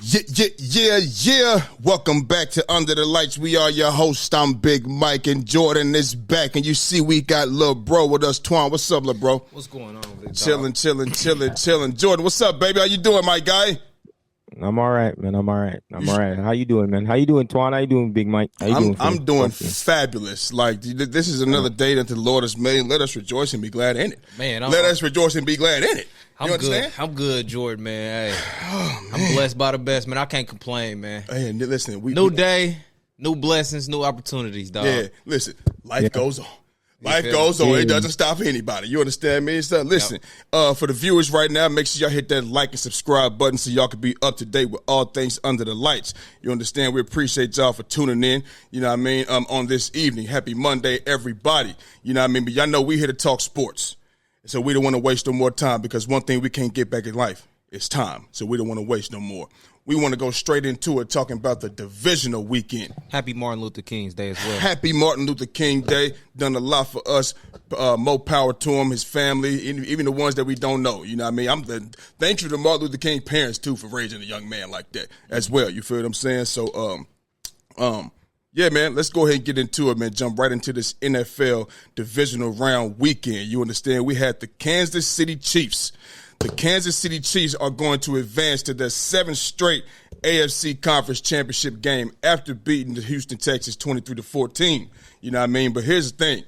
Yeah. Welcome back to Under the Lights. We are your hosts. I'm Big Mike, and Jordan is back. And you see we got Lil Bro with us. Twan, what's up, Lil Bro? What's going on, Big Dog? Chilling. Jordan, what's up, baby? How you doing, my guy? I'm all right, man. I'm all right. How you doing, man? How you doing, Twan? How you doing, Big Mike? How you doing? I'm doing fabulous. Like, this is another day that the Lord has made. Let us rejoice and be glad in it. Man, let us rejoice and be glad in it. You understand? I'm good, Jordan, man. Hey, I'm blessed by the best, man. I can't complain, man. Hey, listen, new day, new blessings, new opportunities, dog. Yeah, listen, life goes on. Life goes on. It doesn't stop anybody. You understand me? So listen, for the viewers right now, make sure y'all hit that like and subscribe button so y'all can be up to date with all things Under the Lights. You understand? We appreciate y'all for tuning in, you know what I mean, on this evening. Happy Monday, everybody. You know what I mean? But y'all know we here to talk sports. So we don't want to waste no more time because one thing we can't get back in life is time. So we don't want to waste no more. We want to go straight into it talking about the divisional weekend. Happy Martin Luther King's Day as well. Happy Martin Luther King Day. Done a lot for us. More power to him, his family, even the ones that we don't know. You know what I mean? Thank you to Martin Luther King parents, too, for raising a young man like that as well. You feel what I'm saying? So, yeah, man, let's go ahead and get into it, man. Jump right into this NFL divisional round weekend. You understand? We had the Kansas City Chiefs. The Kansas City Chiefs are going to advance to their 7th straight AFC Conference Championship game after beating the Houston Texans 23-14. You know what I mean? But here's the thing.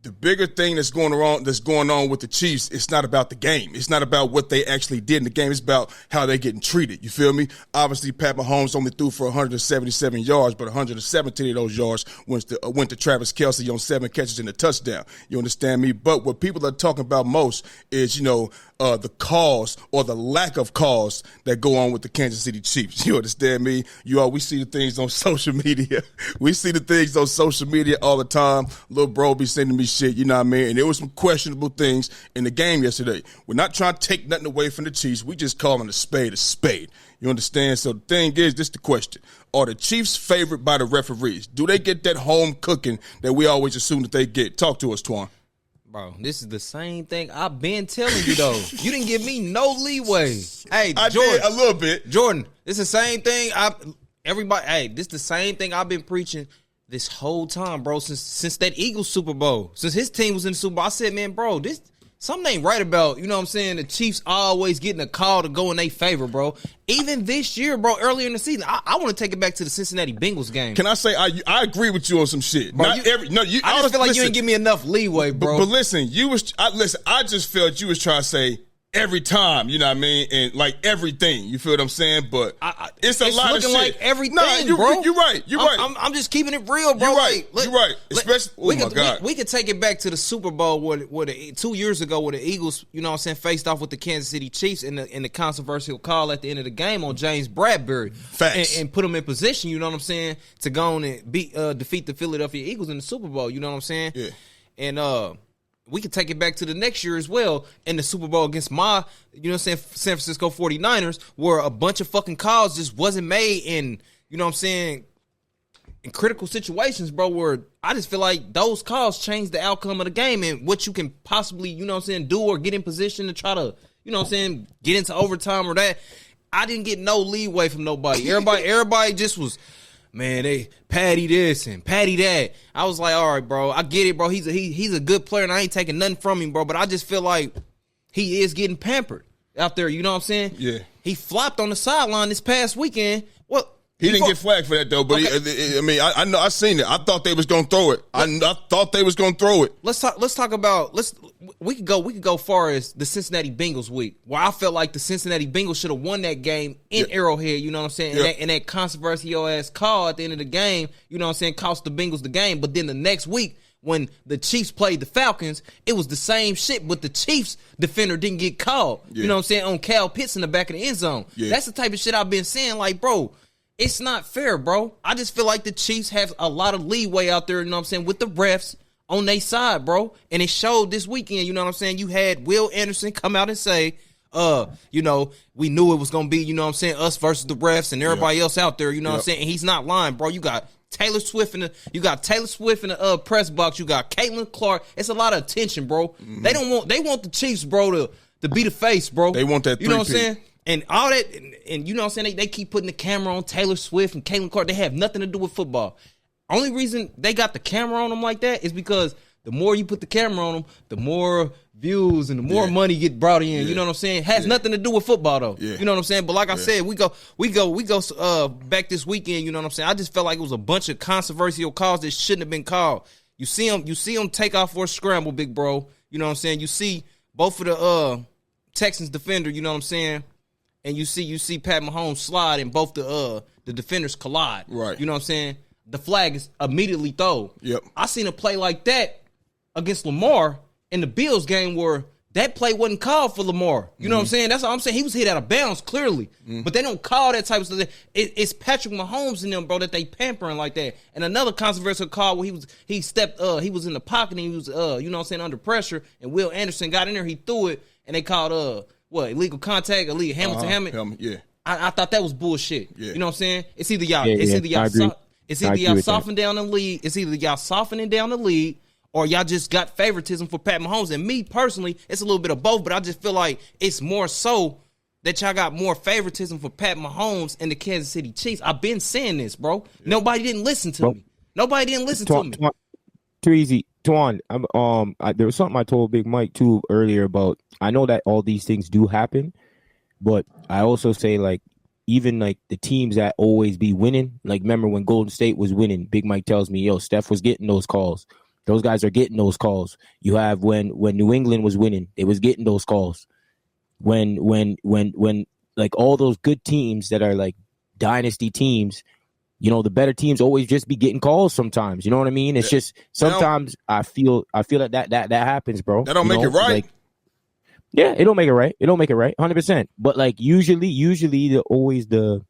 The bigger thing that's going on with the Chiefs, it's not about the game. It's not about what they actually did in the game. It's about how they're getting treated. You feel me? Obviously, Pat Mahomes only threw for 177 yards, but 117 of those yards went to Travis Kelce on 7 catches and a touchdown. You understand me? But what people are talking about most is, the calls or the lack of calls that go on with the Kansas City Chiefs. You understand me? We see the things on social media. We see the things on social media all the time. Lil Bro be sending me shit, you know what I mean? And there was some questionable things in the game yesterday. We're not trying to take nothing away from the Chiefs. We just calling a spade a spade. You understand? So the thing is, this is the question. Are the Chiefs favored by the referees? Do they get that home cooking that we always assume that they get? Talk to us, Twan. Bro, this is the same thing I've been telling you, though. You didn't give me no leeway. Hey, I Jordan, did a little bit. Jordan, this is the same thing. This is the same thing I've been preaching this whole time, bro. Since that Eagles Super Bowl, since his team was in the Super Bowl, I said, man, bro, something ain't right about, you know what I'm saying, the Chiefs always getting a call to go in their favor, bro. Even this year, bro, earlier in the season, I want to take it back to the Cincinnati Bengals game. Can I say I agree with you on some shit? Bro, I just feel like you ain't give me enough leeway, bro. But listen, I just felt you was trying to say every time, you know what I mean, and like everything. You feel what I'm saying? But it's a lot of shit. Looking like everything, bro. You're right. I'm just keeping it real, bro. You're right. Especially, God. We could take it back to the Super Bowl where 2 years ago where the Eagles, you know what I'm saying, faced off with the Kansas City Chiefs in the controversial call at the end of the game on James Bradbury. Facts. And put them in position, you know what I'm saying, to go on and defeat the Philadelphia Eagles in the Super Bowl, you know what I'm saying? Yeah. And we could take it back to the next year as well in the Super Bowl against my, you know what I'm saying, San Francisco 49ers, where a bunch of fucking calls just wasn't made in, you know what I'm saying, in critical situations, bro, where I just feel like those calls change the outcome of the game and what you can possibly, you know what I'm saying, do or get in position to try to, you know what I'm saying, get into overtime or that. I didn't get no leeway from nobody. Everybody just was, man, they Patty this and Patty that. I was like, all right, bro, I get it, bro. He's a good player, and I ain't taking nothing from him, bro. But I just feel like he is getting pampered out there. You know what I'm saying? Yeah. He flopped on the sideline this past weekend. Well, he didn't get flagged for that though. But okay. I know I seen it. I thought they was gonna throw it. I thought they was gonna throw it. Let's talk about we could go far as the Cincinnati Bengals week, where I felt like the Cincinnati Bengals should have won that game in Arrowhead, you know what I'm saying? Yeah. And that controversial ass call at the end of the game, you know what I'm saying, cost the Bengals the game. But then the next week, when the Chiefs played the Falcons, it was the same shit, but the Chiefs defender didn't get called. Yeah. You know what I'm saying, on Cal Pitts in the back of the end zone. Yeah. That's the type of shit I've been saying, like, bro, it's not fair, bro. I just feel like the Chiefs have a lot of leeway out there, you know what I'm saying, with the refs on their side, bro. And it showed this weekend, you know what I'm saying? You had Will Anderson come out and say, we knew it was going to be, you know what I'm saying, us versus the refs and everybody else out there, you know what I'm saying? And he's not lying, bro. You got Taylor Swift in the press box. You got Caitlin Clark. It's a lot of attention, bro. Mm-hmm. They want the Chiefs, bro, to be the face, bro. They want that. You know what I'm saying? And all that, and you know what I'm saying? They keep putting the camera on Taylor Swift and Caitlin Clark. They have nothing to do with football. Only reason they got the camera on them like that is because the more you put the camera on them, the more views and the more money get brought in. Yeah. You know what I'm saying? Has nothing to do with football though. Yeah. You know what I'm saying? But like I said, we go back this weekend. You know what I'm saying? I just felt like it was a bunch of controversial calls that shouldn't have been called. You see them take off for a scramble, big bro. You know what I'm saying? You see both of the Texans defender. You know what I'm saying? And you see Pat Mahomes slide and both the defenders collide. Right. You know what I'm saying? The flag is immediately thrown. Yep. I seen a play like that against Lamar in the Bills game where that play wasn't called for Lamar. You know what I'm saying? That's all I'm saying. He was hit out of bounds, clearly. But they don't call that type of stuff. It's Patrick Mahomes and them, bro, that they pampering like that. And another controversial call where he was in the pocket and he was, you know what I'm saying, under pressure, and Will Anderson got in there, he threw it, and they called, illegal contact, illegal helmet. Yeah. I thought that was bullshit. Yeah. You know what I'm saying? It's either y'all, It's either y'all softening down the lead. It's either y'all softening down the lead, or y'all just got favoritism for Pat Mahomes. And me personally, it's a little bit of both. But I just feel like it's more so that y'all got more favoritism for Pat Mahomes and the Kansas City Chiefs. I've been saying this, bro. Yeah. Nobody didn't listen to me. Nobody didn't listen to me. Tweezy, Twan, there was something I told Big Mike too earlier about. I know that all these things do happen, but I also say like, even like the teams that always be winning, like remember when Golden State was winning, Big Mike tells me, yo, Steph was getting those calls. Those guys are getting those calls. You have when New England was winning, they was getting those calls. When like all those good teams that are like dynasty teams, you know, the better teams always just be getting calls sometimes. You know what I mean? It's just sometimes I feel that happens, bro. That don't make it right. Like, yeah, it don't make it right. It don't make it right, 100%. But like usually the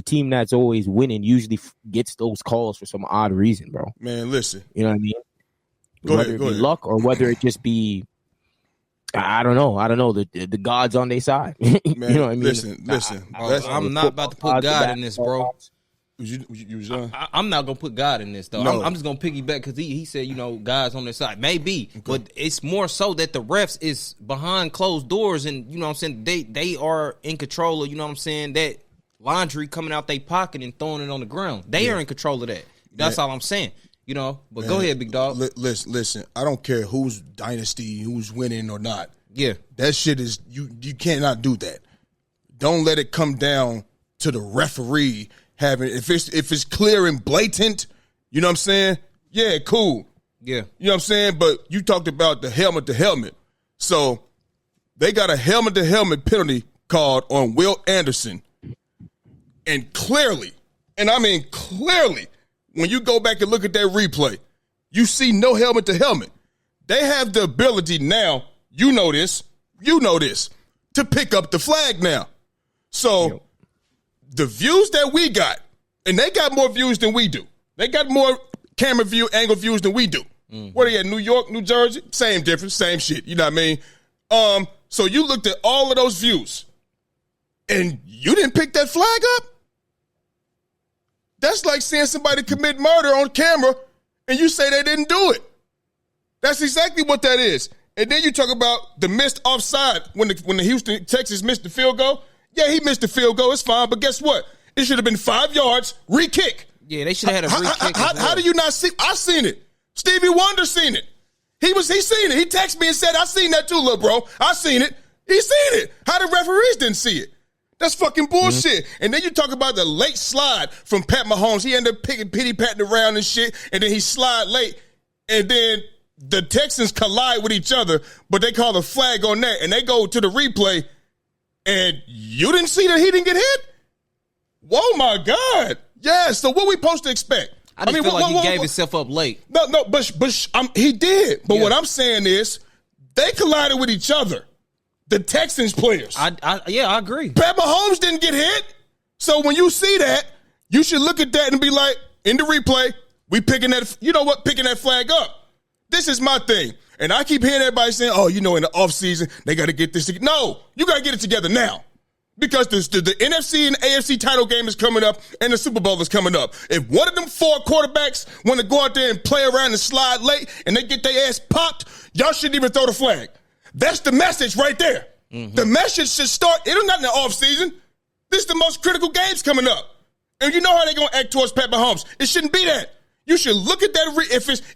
team that's always winning usually gets those calls for some odd reason, bro. Man, listen. You know what I mean? Whether it be luck or whether it just be, I don't know. The gods on their side. Man, you know what I mean? Listen. I'm not about to put God in this, bro. I'm not gonna put God in this though. No. I'm just gonna piggyback because he said, you know, God's on their side. Maybe, okay. But it's more so that the refs is behind closed doors, and you know what I'm saying, they are in control of, you know what I'm saying, that laundry coming out their pocket and throwing it on the ground. They are in control of that. That's all I'm saying. You know, but go ahead, big dog. Listen. I don't care who's dynasty, who's winning or not. Yeah, that shit is you cannot do that. Don't let it come down to the referee. If it's clear and blatant, you know what I'm saying? Yeah, cool. Yeah. You know what I'm saying? But you talked about the helmet to helmet. So they got a helmet to helmet penalty called on Will Anderson. And clearly, and I mean clearly, when you go back and look at that replay, you see no helmet to helmet. They have the ability now, you know this, to pick up the flag now. So the views that we got, and they got more views than we do. They got more camera view, angle views than we do. Mm-hmm. What are you at, New York, New Jersey? Same difference, same shit. You know what I mean? So you looked at all of those views, and you didn't pick that flag up? That's like seeing somebody commit murder on camera, and you say they didn't do it. That's exactly what that is. And then you talk about the missed offside when the Houston Texans missed the field goal. Yeah, he missed the field goal. It's fine, but guess what? It should have been 5 yards, re-kick. Yeah, they should have had a re-kick. How do you not see? I seen it. Stevie Wonder seen it. He seen it. He texted me and said, I seen that too, little bro. I seen it. He seen it. How the referees didn't see it? That's fucking bullshit. Mm-hmm. And then you talk about the late slide from Pat Mahomes. He ended up pity-patting around and shit, and then he slide late, and then the Texans collide with each other, but they call the flag on that, and they go to the replay, and you didn't see that he didn't get hit? Whoa, my God. Yeah, so what we supposed to expect? I just feel like he gave himself up late. No, but he did. But what I'm saying is they collided with each other. The Texans players. I agree. Pat Mahomes didn't get hit. So when you see that, you should look at that and be like, in the replay, we picking that flag up. This is my thing. And I keep hearing everybody saying, oh, in the offseason, they got to get this together. No, you got to get it together now. Because the NFC and AFC title game is coming up and the Super Bowl is coming up. If one of them 4 quarterbacks want to go out there and play around and slide late and they get their ass popped, y'all shouldn't even throw the flag. That's the message right there. The message should start. It is not in the offseason. This is the most critical games coming up. And you know how they're going to act towards Pat Mahomes. It shouldn't be that. You should look at that.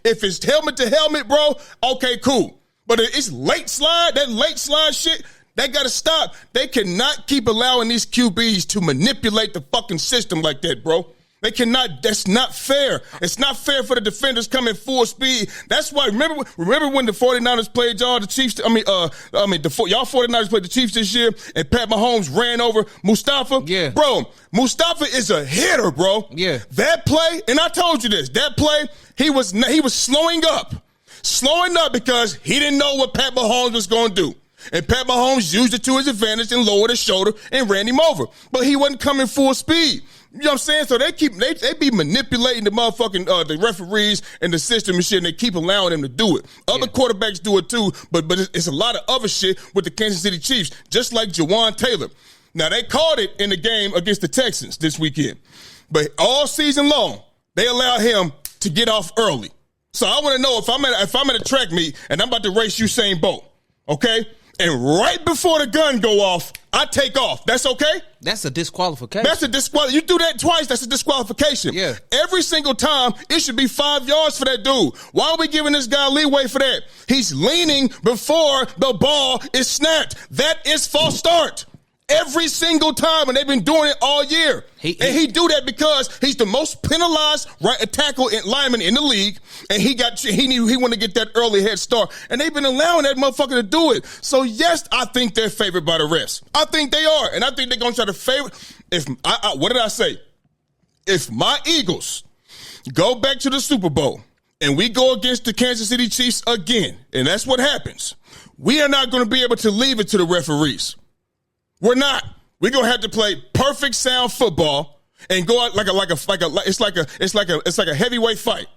If it's helmet to helmet, bro, okay, cool. But it's late slide, that late slide shit, that got to stop. They cannot keep allowing these QBs to manipulate the fucking system like that, bro. They cannot. That's not fair. It's not fair for the defenders coming full speed. That's why. Remember when the 49ers played y'all, the Chiefs. Y'all 49ers played the Chiefs this year, and Pat Mahomes ran over Mustafa. Yeah, bro. Mustafa is a hitter, bro. Yeah. That play, and I told you this. That play, he was slowing up because he didn't know what Pat Mahomes was going to do. And Pat Mahomes used it to his advantage and lowered his shoulder and ran him over. But he wasn't coming full speed. You know what I'm saying? So they be manipulating the motherfucking the referees and the system and shit, and they keep allowing them to do it. Other quarterbacks do it too, but it's a lot of other shit with the Kansas City Chiefs, just like Jawan Taylor. Now, they called it in the game against the Texans this weekend. But all season long, they allowed him to get off early. So I want to know if I'm at a track meet and I'm about to race Usain Bolt, okay? And right before the gun go off, I take off. That's okay? That's a disqualification. That's a disqualification. You do that twice, that's a disqualification. Yeah. Every single time, it should be 5 yards for that dude. Why are we giving this guy leeway for that? He's leaning before the ball is snapped. That is false start. Every single time, and they've been doing it all year. He do that because he's the most penalized right tackle and lineman in the league, and he knew he wanted to get that early head start, and they've been allowing that motherfucker to do it. So yes, I think they're favored by the refs. I think they are, and I think they're gonna try to favor. What did I say? If my Eagles go back to the Super Bowl and we go against the Kansas City Chiefs again, and that's what happens, we are not going to be able to leave it to the referees. We're not. We're gonna have to play perfect sound football and go out it's like a heavyweight fight.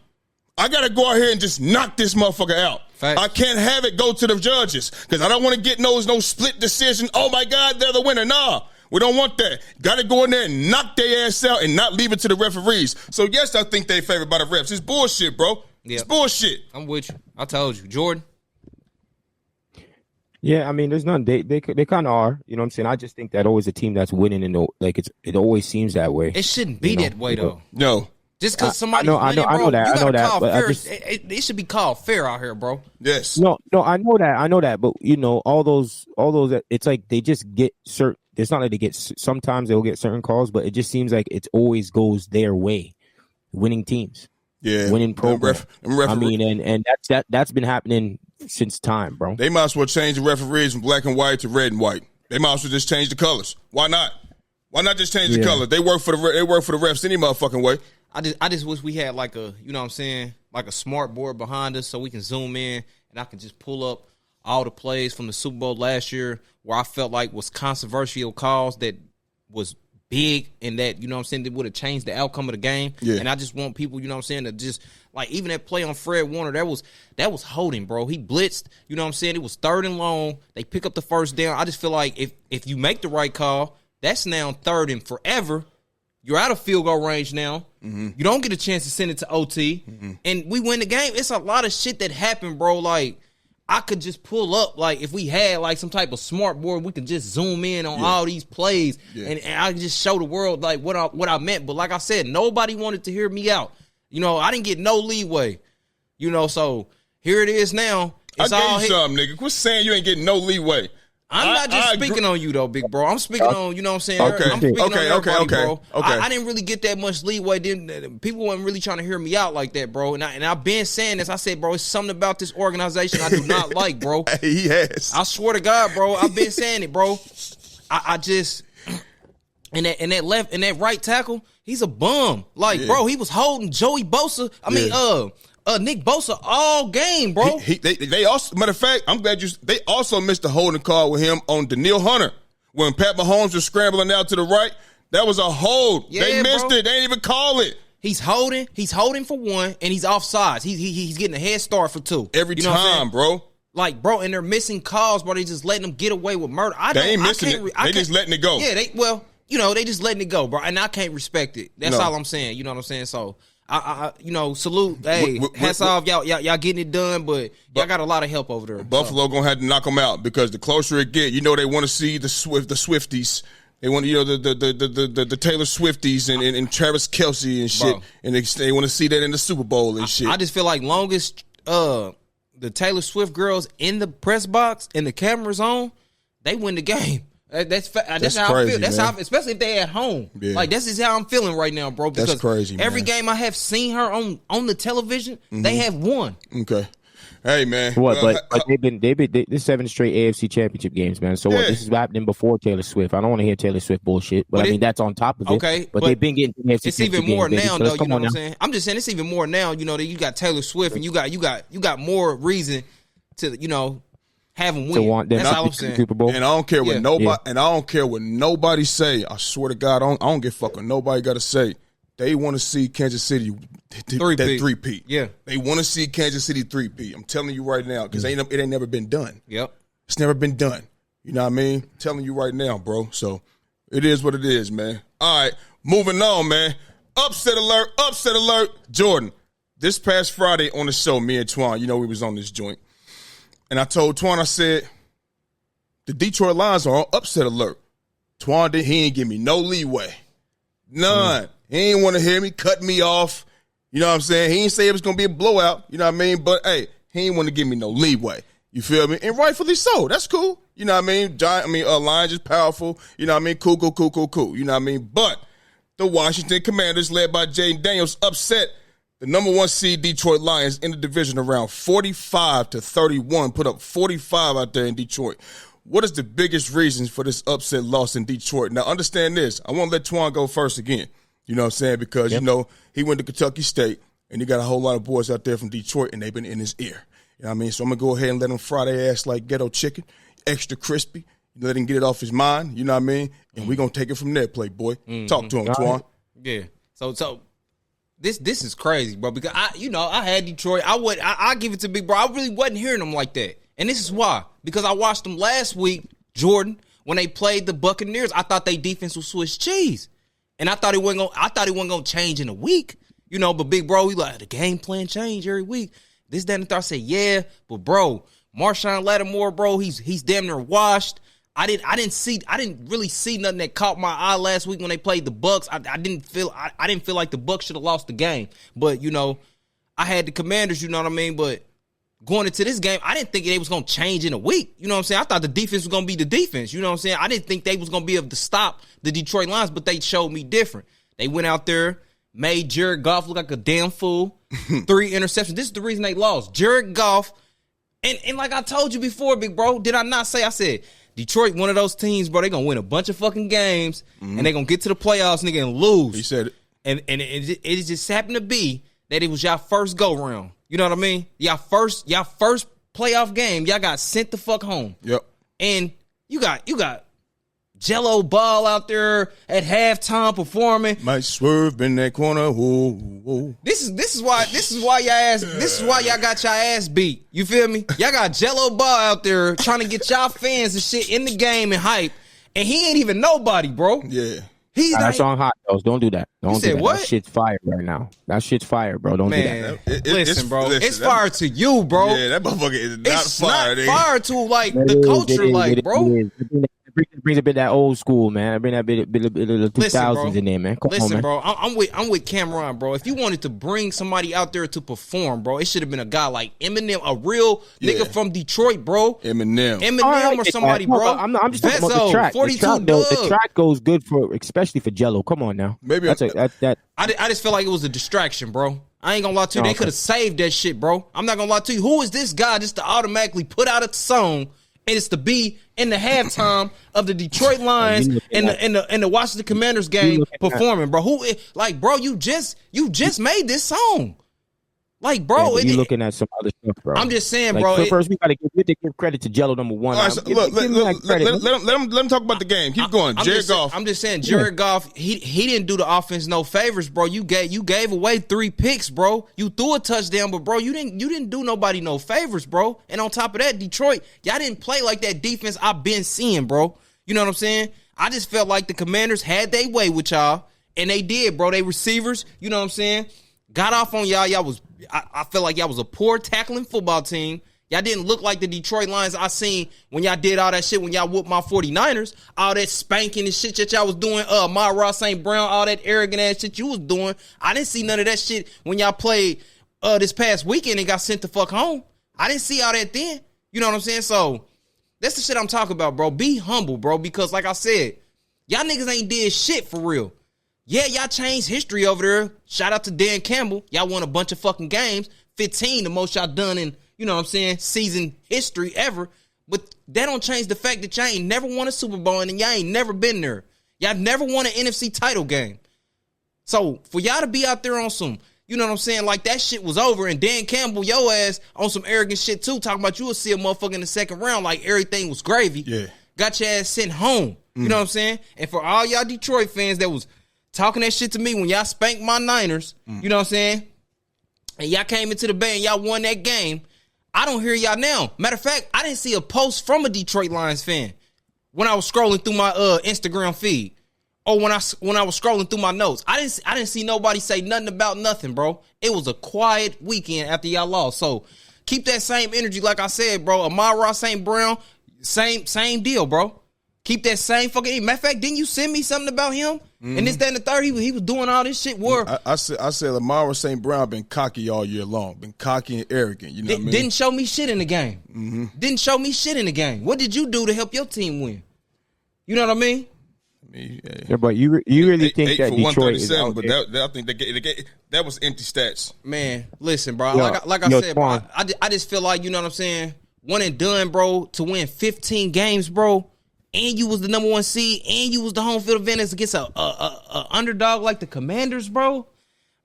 I gotta go out here and just knock this motherfucker out. Facts. I can't have it go to the judges because I don't want to get no split decision. Oh my God, they're the winner. Nah, we don't want that. Got to go in there and knock their ass out and not leave it to the referees. So yes, I think they favored by the refs. It's bullshit, bro. Yeah. It's bullshit. I'm with you. I told you, Jordan. Yeah, I mean, there's none. They kind of are. You know what I'm saying? I just think that always a team that's winning, and it always seems that way. It shouldn't be that way though. No. Just because somebody's I know that. But it should be called fair out here, bro. Yes. No, I know that. But all those, it's like they just get certain. It's not like they get. Sometimes they'll get certain calls, but it just seems like it always goes their way. Winning teams, winning programs. I mean, and that's been happening since time, bro. They might as well change the referees from black and white to red and white. They might as well just change the colors. Why not? Why not just change the color? They work for the refs any motherfucking way. I just wish we had like a, you know what I'm saying, like a smart board behind us so we can zoom in and I can just pull up all the plays from the Super Bowl last year where I felt like was controversial calls that was big and that, you know what I'm saying, that would have changed the outcome of the game. Yeah. And I just want people, you know what I'm saying, to just, like, even that play on Fred Warner, that was holding, bro. He blitzed, you know what I'm saying, it was 3rd and long. They pick up the first down. I just feel like if you make the right call, that's now 3rd and forever. You're out of field goal range now. Mm-hmm. You don't get a chance to send it to OT. Mm-hmm. And we win the game. It's a lot of shit that happened, bro. Like, I could just pull up, like, if we had, like, some type of smart board, we could just zoom in on all these plays, and I could just show the world, like, what I meant. But like I said, nobody wanted to hear me out. You know, I didn't get no leeway. You know, so here it is now. It's I gave you something, nigga. Quit saying you ain't getting no leeway. I'm not just speaking on you, though, big bro. I'm speaking on, you know what I'm saying? Okay. I'm speaking on everybody, bro. Okay. I didn't really get that much leeway. People weren't really trying to hear me out like that, bro. And I've been saying this. I said, bro, it's something about this organization I do not like, bro. He has. I swear to God, bro. I've been saying it, bro. I just and that right tackle, he's a bum. Like, bro, he was holding Joey Bosa. Nick Bosa all game, bro. They also, matter of fact, I'm glad they also missed the holding call with him on Daniil Hunter when Pat Mahomes was scrambling out to the right. That was a hold. Yeah, they missed bro. it. They didn't even call it. He's holding for one, and he's offsides. He's getting a head start for two. Every time, bro. Like, bro, and they're missing calls, bro. They just letting them get away with murder. They ain't missing it. They just letting it go. Yeah, they just letting it go, bro. And I can't respect it. That's all I'm saying. You know what I'm saying? So salute. Hey, hats off, y'all getting it done, but y'all got a lot of help over there. Buffalo gonna have to knock them out because the closer it get, they want to see the Swifties. They want the Taylor Swifties and Travis Kelce and shit, and they want to see that in the Super Bowl and shit. I just feel like longest the Taylor Swift girls in the press box and the cameras on, they win the game. That's how crazy, I feel. That's man. how, especially if they at home. Yeah. Like this is how I'm feeling right now, bro. Because that's crazy. Every man. game I have seen her on the television, they have won. Okay. Hey man, what? But they've been this 7 straight AFC Championship games, man. So what? This is happening before Taylor Swift. I don't want to hear Taylor Swift bullshit, but I mean that's on top of it. Okay, but they've been getting to the AFC it's Championship even more games, now, baby. though. You know what I'm saying? I'm just saying it's even more now. That you got Taylor Swift and you got more reason to have them win. To want them That's to all I'm the saying. Super Bowl. And I don't care what nobody. And I don't care what nobody say. I swear to God, I don't give a fuck what nobody got to say. They want to see Kansas City that three-peat. Yeah. They want to see Kansas City three-peat. I'm telling you right now because it ain't never been done. Yep. It's never been done. You know what I mean? I'm telling you right now, bro. So it is what it is, man. All right, moving on, man. Upset alert. Jordan, this past Friday on the show, me and Twan, we was on this joint. And I told Twan, I said, the Detroit Lions are on upset alert. Twan, he ain't give me no leeway. None. He ain't want to hear me, cut me off. You know what I'm saying? He ain't say it was going to be a blowout. You know what I mean? But, hey, he ain't want to give me no leeway. You feel me? And rightfully so. That's cool. You know what I mean? Lions is powerful. You know what I mean? Cool. You know what I mean? But the Washington Commanders, led by Jaden Daniels, upset the number 1 seed Detroit Lions in the division around 45-31. Put up 45 out there in Detroit. What is the biggest reasons for this upset loss in Detroit? Now, understand this. I want to let Twan go first again. You know what I'm saying? Because, he went to Kentucky State, and he got a whole lot of boys out there from Detroit, and they've been in his ear. You know what I mean? So I'm going to go ahead and let him fry their ass like ghetto chicken, extra crispy. Let him get it off his mind. You know what I mean? And we're going to take it from there, Playboy. Talk to him, Twan. Yeah. So this is crazy, bro, because I had Detroit. I give it to Big Bro. I really wasn't hearing them like that. And this is why. Because I watched them last week, Jordan, when they played the Buccaneers. I thought their defense was Swiss cheese. And I thought it wasn't gonna change in a week. But Big Bro, the game plan change every week. This, that, and the third. I said, yeah, but bro, Marshawn Lattimore, bro, he's damn near washed. I didn't really see nothing that caught my eye last week when they played the Bucs. I didn't feel like the Bucs should have lost the game. But I had the Commanders, you know what I mean? But going into this game, I didn't think they was gonna change in a week. You know what I'm saying? I thought the defense was gonna be the defense. You know what I'm saying? I didn't think they was gonna be able to stop the Detroit Lions, but they showed me different. They went out there, made Jared Goff look like a damn fool. 3 interceptions. This is the reason they lost. Jared Goff, and like I told you before, Big Bro, did I not say? I said Detroit, one of those teams, bro. They gonna win a bunch of fucking games, and they gonna get to the playoffs and they gonna lose. He said it, and it just happened to be that it was y'all first go round. You know what I mean? Y'all first playoff game, y'all got sent the fuck home. Yep. And you got Jello Ball out there at halftime performing. Might swerve in that corner. Whoa, whoa. This is why y'all got y'all ass beat. You feel me? Y'all got Jello Ball out there trying to get y'all fans and shit in the game and hype, and he ain't even nobody, bro. Yeah. That's on hot dogs. Don't do that. Don't do that. What? That shit's fire right now. That shit's fire, bro. Don't do that. Listen, bro. It's fire to you, bro. Yeah, that motherfucker is not it's fire. It's not fire to the culture, bro. It brings a bit of that old school, man. I bring that bit of the 2000s in there, man. Come on, man. Bro. I'm with Cameron, bro. If you wanted to bring somebody out there to perform, bro, it should have been a guy like Eminem, a real nigga from Detroit, bro. Eminem or somebody, bro. I'm just talking about the track. 42 the track goes good especially for Jello. Come on now. Maybe I just feel like it was a distraction, bro. I ain't gonna lie to you. They could have saved that shit, bro. I'm not gonna lie to you. Who is this guy just to automatically put out a song and it's to be in the halftime of the Detroit Lions and the Washington Commanders game performing, bro? Bro, you just made this song. Like, bro, you're looking at some other stuff, bro. I'm just saying, bro. First, we gotta give credit to Jello, number one. All right, so let him talk about the game. Keep going, Jared Goff. I'm just saying, Jared Goff. He didn't do the offense no favors, bro. You gave away 3 picks, bro. You threw a touchdown, but bro, you didn't do nobody no favors, bro. And on top of that, Detroit, y'all didn't play like that defense I've been seeing, bro. You know what I'm saying? I just felt like the Commanders had their way with y'all, and they did, bro. They receivers, you know what I'm saying? got off on y'all. I felt like y'all was a poor tackling football team. Y'all didn't look like the Detroit Lions I seen when y'all did all that shit when y'all whooped my 49ers. All that spanking and shit that y'all was doing. Amon-Ra St. Brown, all that arrogant ass shit you was doing. I didn't see none of that shit when y'all played this past weekend and got sent the fuck home. I didn't see all that then. You know what I'm saying? So that's the shit I'm talking about, bro. Be humble, bro, because like I said, y'all niggas ain't did shit for real. Yeah, y'all changed history over there. Shout out to Dan Campbell. Y'all won a bunch of fucking games. 15, the most y'all done in, you know what I'm saying, season history ever. But that don't change the fact that y'all ain't never won a Super Bowl and y'all ain't never been there. Y'all never won an NFC title game. So for y'all to be out there on some, you know what I'm saying, like that shit was over, and Dan Campbell, your ass, on some arrogant shit too, talking about you will see a motherfucker in the second round like everything was gravy. Yeah. Got your ass sent home. You know what I'm saying? And for all y'all Detroit fans that was talking that shit to me when y'all spanked my Niners, you know what I'm saying? And y'all came into the Bay and y'all won that game. I don't hear y'all now. Matter of fact, I didn't see a post from a Detroit Lions fan when I was scrolling through my Instagram feed or when I was scrolling through my notes. I didn't see nobody say nothing about nothing, bro. It was a quiet weekend after y'all lost. So keep that same energy, like I said, bro. Amon-Ra St. Brown, same deal, bro. Keep that same fucking. Matter of fact, didn't you send me something about him? And this, that, and the third, he was doing all this shit. I said Amon-Ra St. Brown been cocky all year long, been cocky and arrogant. You know what I mean? Didn't show me shit in the game. Didn't show me shit in the game. What did you do to help your team win? You know what I mean? Yeah, but you really think eight that for Detroit is out but there? I think that was empty stats. Man, listen, bro. Yo, like I said, bro, Twan. I just feel like, you know what I'm saying, one and done, bro, to win 15 games, bro, and you was the number one seed, and you was the home field advantage against a underdog like the Commanders, bro.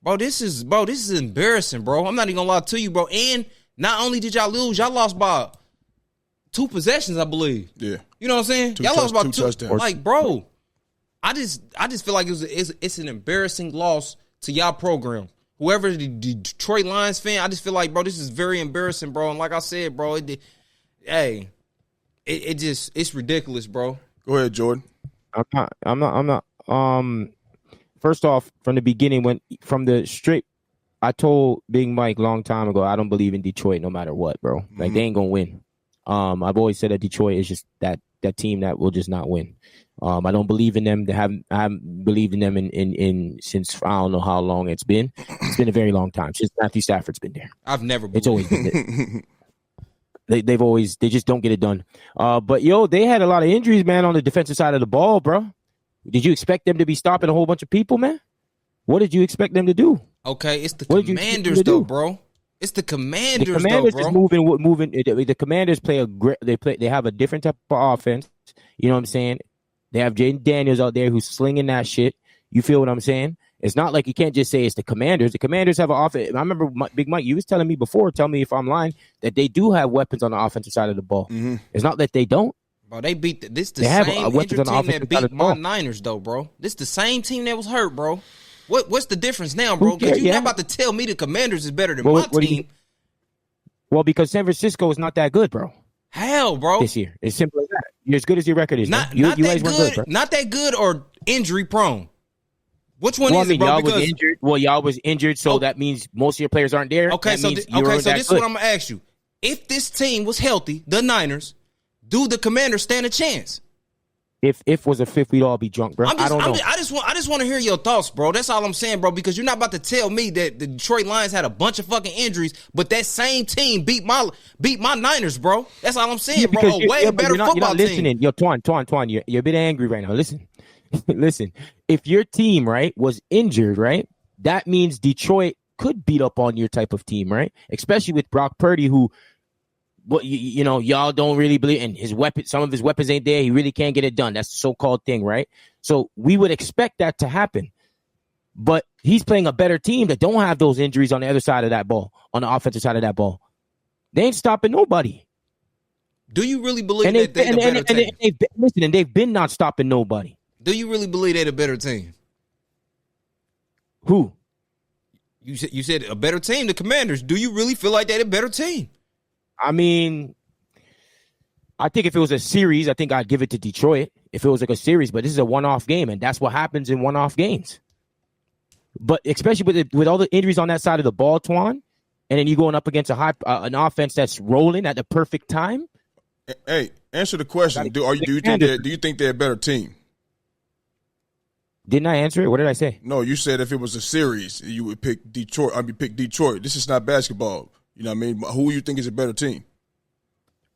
Bro, this is embarrassing, bro. I'm not even gonna lie to you, bro. And not only did y'all lose, y'all lost by 2 possessions, I believe. Yeah. You know what I'm saying? Two y'all lost by 2 touchdowns. Like, bro, I just feel like it's an embarrassing loss to y'all program. Whoever the Detroit Lions fan, I just feel like, bro, this is very embarrassing, bro. And like I said, bro, it's ridiculous, bro. Go ahead, Jordan. I'm not. First off, from the beginning, I told Big Mike long time ago, I don't believe in Detroit no matter what, bro. Like, they ain't gonna win. I've always said that Detroit is just that team that will just not win. I don't believe in them. I haven't believed in them in since I don't know how long it's been. It's been a very long time since Matthew Stafford's been there. I've never. It's always been there. They just don't get it done. But yo, they had a lot of injuries, man, on the defensive side of the ball, bro. Did you expect them to be stopping a whole bunch of people, man? What did you expect them to do? Okay, it's the Commanders, though, bro. It's the Commanders, though, bro. Is moving. The Commanders they have a different type of offense. You know what I'm saying? They have Jaden Daniels out there who's slinging that shit. You feel what I'm saying? It's not like you can't just say it's the Commanders. The Commanders have an offense. I remember Big Mike, you was telling me before, tell me if I'm lying, that they do have weapons on the offensive side of the ball. Mm-hmm. It's not that they don't. Bro, they beat the same injured team that beat my Niners, though, bro. This the same team that was hurt, bro. What's the difference now, bro? Because you're not about to tell me the Commanders is better than my team. Well, because San Francisco is not that good, bro. Hell, bro. This year. It's simple as that. You're as good as your record is. Not you that guys good, weren't good, bro. not that good or injury prone. Which one is it, bro? Y'all was injured. Well, y'all was injured, so that means most of your players aren't there. Okay, so this is what I'm gonna ask you. If this team was healthy, the Niners, do the Commanders stand a chance? If was a fifth, we'd all be drunk, bro. I don't know. I just want to hear your thoughts, bro. That's all I'm saying, bro. Because you're not about to tell me that the Detroit Lions had a bunch of fucking injuries, but that same team beat my Niners, bro. That's all I'm saying, bro. A way better football team. You're not listening. Yo, Twan, you're a bit angry right now. Listen. If your team, right, was injured, right, that means Detroit could beat up on your type of team, right? Especially with Brock Purdy, who, you know, y'all don't really believe in his weapon. Some of his weapons ain't there. He really can't get it done. That's the so-called thing, right? So we would expect that to happen. But he's playing a better team that don't have those injuries on the other side of that ball, on the offensive side of that ball. They ain't stopping nobody. Do you really believe that they're the better team? And they've been not stopping nobody. Do you really believe they're the better team? Who? You said a better team, the Commanders. Do you really feel like they're a better team? I mean, I think if it was a series, I think I'd give it to Detroit. If it was like a series, but this is a one-off game, and that's what happens in one-off games. But especially with all the injuries on that side of the ball, Twan, and then you going up against an offense that's rolling at the perfect time. Hey, answer the question. Do you think they're a better team? Didn't I answer it? What did I say? No, you said if it was a series, you would pick Detroit. Pick Detroit. This is not basketball. You know what I mean? Who you think is a better team?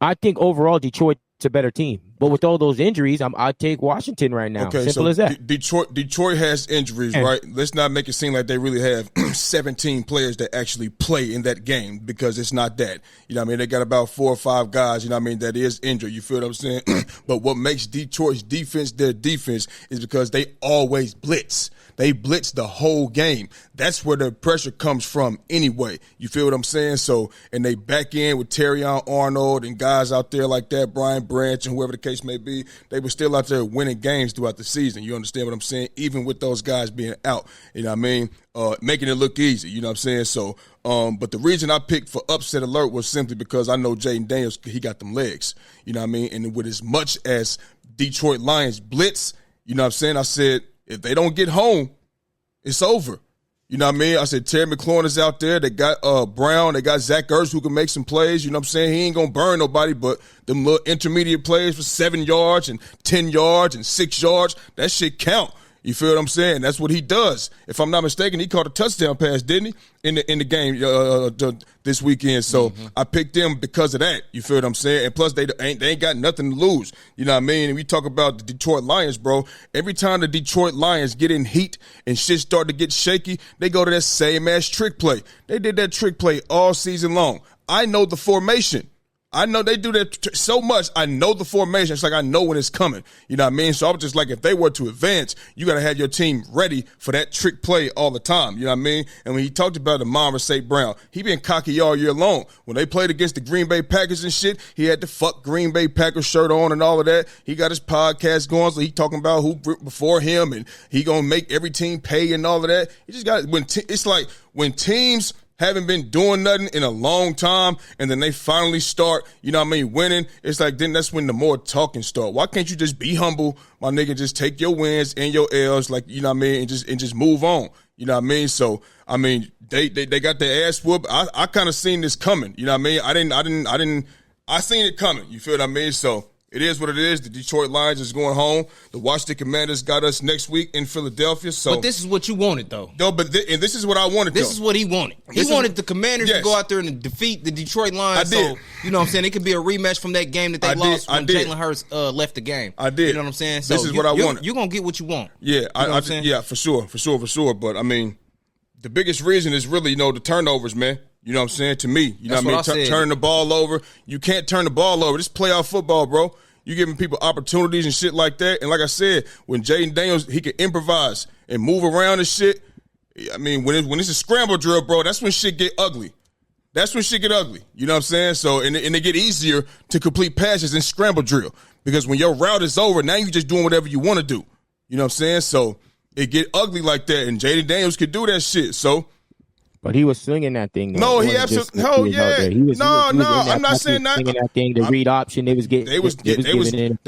I think overall Detroit's a better team, but with all those injuries, I'd take Washington right now. Okay, simple as that. Detroit has injuries, right? Let's not make it seem like they really have 17 players that actually play in that game, because it's not that. You know what I mean? They got about 4 or 5 guys, you know what I mean, that is injured. You feel what I'm saying? But what makes Detroit's defense their defense is because they always blitz. They blitz the whole game. That's where the pressure comes from anyway. You feel what I'm saying? So, and they back in with Terrion Arnold and guys out there like that, Brian Branch and whoever the case may be. They were still out there winning games throughout the season. You understand what I'm saying? Even with those guys being out, you know what I mean? Making it look easy, you know what I'm saying? So, but the reason I picked for upset alert was simply because I know Jaden Daniels, he got them legs, you know what I mean? And with as much as Detroit Lions blitz, you know what I'm saying? I said, if they don't get home, it's over. You know what I mean? I said Terry McLaurin is out there. They got Brown. They got Zach Ertz who can make some plays. You know what I'm saying? He ain't going to burn nobody, but them little intermediate plays for 7 yards and 10 yards and 6 yards, that shit count. You feel what I'm saying? That's what he does. If I'm not mistaken, he caught a touchdown pass, didn't he, in the game this weekend? So I picked them because of that. You feel what I'm saying? And plus, they ain't got nothing to lose. You know what I mean? And we talk about the Detroit Lions, bro. Every time the Detroit Lions get in heat and shit start to get shaky, they go to that same-ass trick play. They did that trick play all season long. I know the formation. I know they do that so much. I know the formation. It's like I know when it's coming. You know what I mean? So I was just like, if they were to advance, you got to have your team ready for that trick play all the time. You know what I mean? And when he talked about Amon St. Brown, he been cocky all year long. When they played against the Green Bay Packers and shit, he had the fuck Green Bay Packers shirt on and all of that. He got his podcast going, so he talking about who before him, and he going to make every team pay and all of that. He just got it's like when teams haven't been doing nothing in a long time, and then they finally start, you know what I mean, winning. It's like then that's when the more talking start. Why can't you just be humble, my nigga? Just take your wins and your L's, like, you know what I mean, and just move on. You know what I mean? So I mean, they got their ass whooped. I kind of seen this coming. You know what I mean? I seen it coming. You feel what I mean? So it is what it is. The Detroit Lions is going home. The Washington Commanders got us next week in Philadelphia. So, but this is what you wanted, though. No, but and this is what I wanted. This is what he wanted. He wanted the Commanders to go out there and defeat the Detroit Lions. I did. So, you know what I'm saying? It could be a rematch from that game that they lost when Jalen Hurts left the game. I did. You know what I'm saying? So this is what I wanted. You're going to get what you want. Yeah, you know what I'm yeah, for sure. But, I mean, the biggest reason is really, you know, the turnovers, man. You know what I'm saying? To me, you know what I mean? Turning the ball over. You can't turn the ball over. This is playoff football, bro. You giving people opportunities and shit like that. And like I said, when Jaden Daniels, he can improvise and move around and shit. I mean, when it's a scramble drill, bro, that's when shit get ugly. That's when shit get ugly. You know what I'm saying? So, and it get easier to complete passes in scramble drill. Because when your route is over, now you just doing whatever you want to do. You know what I'm saying? So, it get ugly like that. And Jaden Daniels could do that shit. So, but he was swinging that thing. Though. No, he absolutely. Oh yeah. I'm not saying that. Swinging that thing, the read option, they was getting.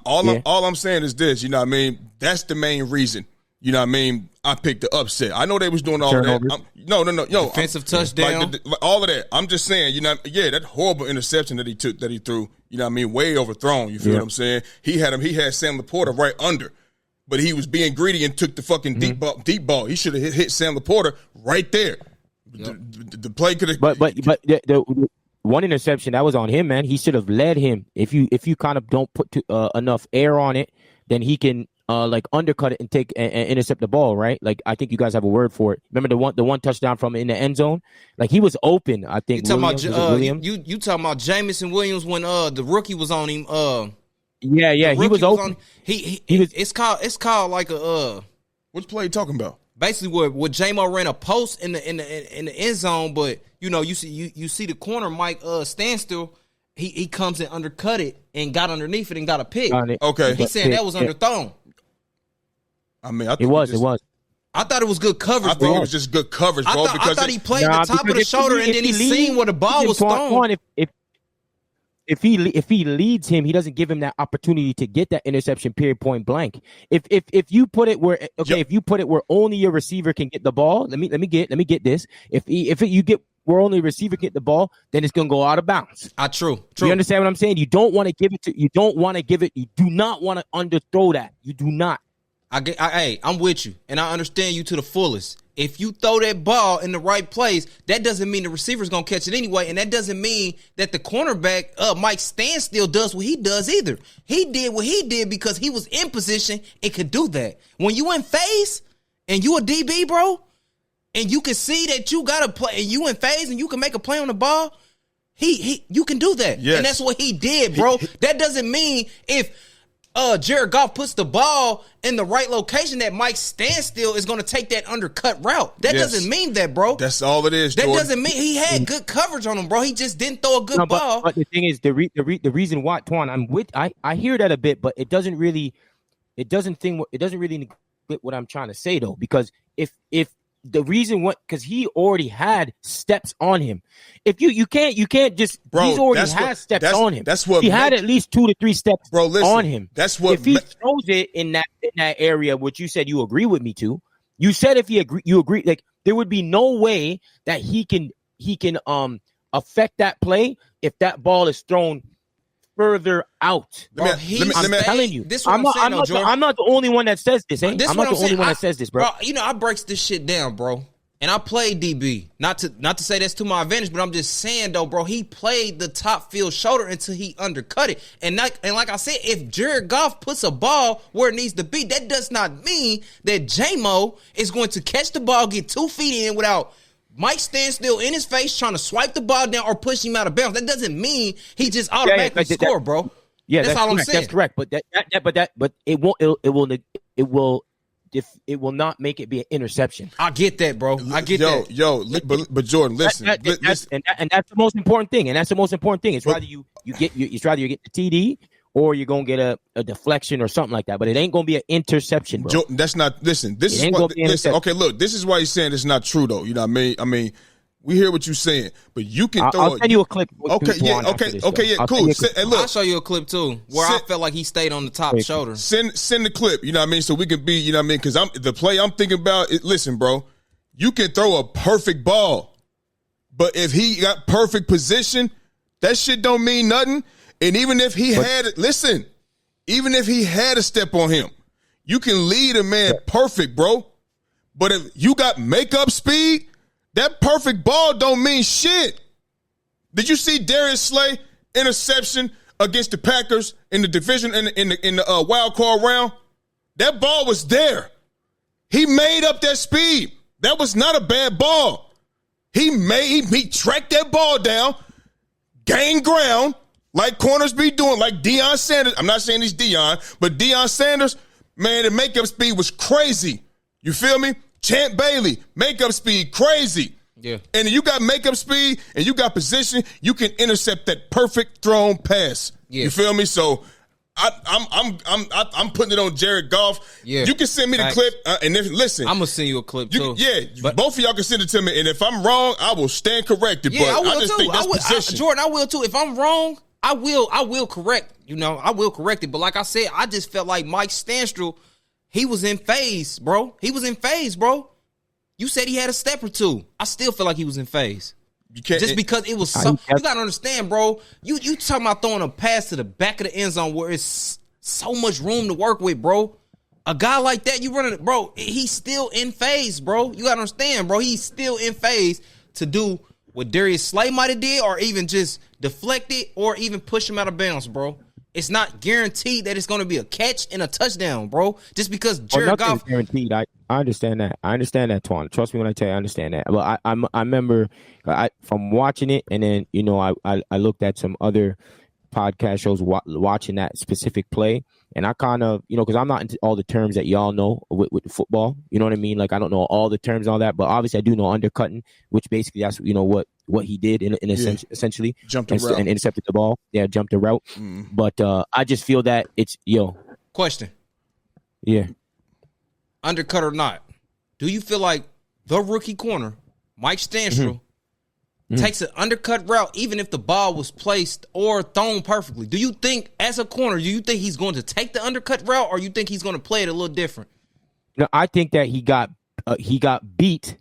All I'm saying is this. You know what I mean? That's the main reason. You know what I mean? I picked the upset. I know they was doing all of that. No. Defensive touchdown. All of that. I'm just saying. You know, that horrible interception that he threw. You know what I mean? Way overthrown. You feel what I'm saying? He had Sam Laporta right under. But he was being greedy and took the fucking deep ball. He should have hit Sam Laporta right there. Yep. The play could have. But the one interception that was on him, man. He should have led him. If you kind of don't put enough air on it, then he can like undercut it and take and intercept the ball, right? Like I think you guys have a word for it. Remember the one touchdown from in the end zone? Like he was open. I think. You talking about you talking about Jamison Williams when the rookie was on him? Yeah, he was open. He was. It's called like a. Which play you talking about? Basically, where J-Mo ran a post in the end zone, but you know you see the corner Mike standstill. He comes and undercut it and got underneath it and got a pick. Okay, he said that was underthrown. I mean, I think it was. I thought it was good coverage, bro. I think it was just good coverage, bro. I thought he played the top of the shoulder and then he seen where the ball was thrown. if he leads him, he doesn't give him that opportunity to get that interception. Period. Point blank. If you put it where if you put it where only your receiver can get the ball, let me get this. You get where only a receiver can get the ball, then it's gonna go out of bounds. True. You understand what I'm saying? You don't want to give it. You do not want to underthrow that. You do not. I'm with you, and I understand you to the fullest. If you throw that ball in the right place, that doesn't mean the receiver's going to catch it anyway, and that doesn't mean that the cornerback, Mike Standstill, does what he does either. He did what he did because he was in position and could do that. When you in phase and you a DB, bro, and you can see that you got to play, and you in phase and you can make a play on the ball, you can do that. Yes. And that's what he did, bro. That doesn't mean if Jared Goff puts the ball in the right location that Mike Standstill is going to take that undercut route. That doesn't mean that, bro. That's all it is, That Jordan. doesn't mean he had good coverage on him, bro. He just didn't throw a good ball. But the thing is, the reason why, Twan, I hear that a bit, but it doesn't really neglect what I'm trying to say though, because if the reason because he already had steps on him. If you can't just, bro, he's already had steps on him. That's what he had at least 2 to 3 steps on him. That's what if he throws it in that area, which you said you agree with me to. You said if you agree, like there would be no way that he can affect that play if that ball is thrown further out. I'm telling you, this I'm not the only one that says this. I'm not the only one that says this, bro. I breaks this shit down, bro. And I played DB. Not to say that's to my advantage, but I'm just saying though, bro. He played the top field shoulder until he undercut it. And like I said, if Jared Goff puts a ball where it needs to be, that does not mean that J-Mo is going to catch the ball, get 2 feet in without Mike Standstill in his face trying to swipe the ball down or push him out of bounds. That doesn't mean he just automatically score, bro. Yeah, that's all correct. I'm saying. That's correct. But it will not make it be an interception. I get that, bro. I get that. But Jordan, listen, listen. And that's the most important thing. It's rather you get the TD or you're gonna get a deflection or something like that. But it ain't gonna be an interception, bro. Jordan, that's not. Listen, this is what. Listen, okay, look, this is why he's saying it's not true, though. You know what I mean? We hear what you're saying, but you can throw. I'll send you a clip. Okay, yeah, cool. Hey, look, I'll show you a clip too, where I felt like he stayed on the top shoulder. Send the clip. You know what I mean? So we can be. You know what I mean? Because the play I'm thinking about. Listen, bro, you can throw a perfect ball, but if he got perfect position, that shit don't mean nothing. And even if he even if he had a step on him, you can lead a man perfect, bro. But if you got makeup speed, that perfect ball don't mean shit. Did you see Darius Slay interception against the Packers in the division in the wild card round? That ball was there. He made up that speed. That was not a bad ball. He tracked that ball down, gained ground, like corners be doing, like Deion Sanders. I'm not saying he's Deion, but Deion Sanders, man, the makeup speed was crazy. You feel me? Champ Bailey, makeup speed, crazy. Yeah. And you got makeup speed and you got position, you can intercept that perfect thrown pass. Yeah. You feel me? So I'm putting it on Jared Goff. Yeah. You can send me the clip, and if listen, I'm gonna send you a clip too. But both of y'all can send it to me, and if I'm wrong, I will stand corrected. Yeah, but I just think that's position. Jordan, I will too. If I'm wrong, I will correct. You know, I will correct it. But like I said, I just felt like Mike Standstill, he was in phase, bro. You said he had a step or two. I still feel like he was in phase. Just because it was so, you gotta understand, bro. You talking about throwing a pass to the back of the end zone where it's so much room to work with, bro. A guy like that, you running, bro. He's still in phase, bro. You gotta understand, bro. He's still in phase to do what Darius Slay might have did, or even just deflect it, or even push him out of bounds, bro. It's not guaranteed that it's going to be a catch and a touchdown, bro. Just because Jared Goff guaranteed. I understand that. Twan. Trust me when I tell you, I understand that. But I remember from watching it, and then I looked at some other podcast shows watching that specific play, and I kind of because I'm not into all the terms that y'all know with football. You know what I mean? Like I don't know all the terms and all that, but obviously I do know undercutting, which basically that's what he did in essentially jumped the route and intercepted the ball. Yeah, jumped the route. But I just feel that it's question. Yeah, undercut or not, do you feel like the rookie corner Mike Standstill takes an undercut route, even if the ball was placed or thrown perfectly, do you think, as a corner, do you think he's going to take the undercut route, or you think he's going to play it a little different? No, I think that he got beat,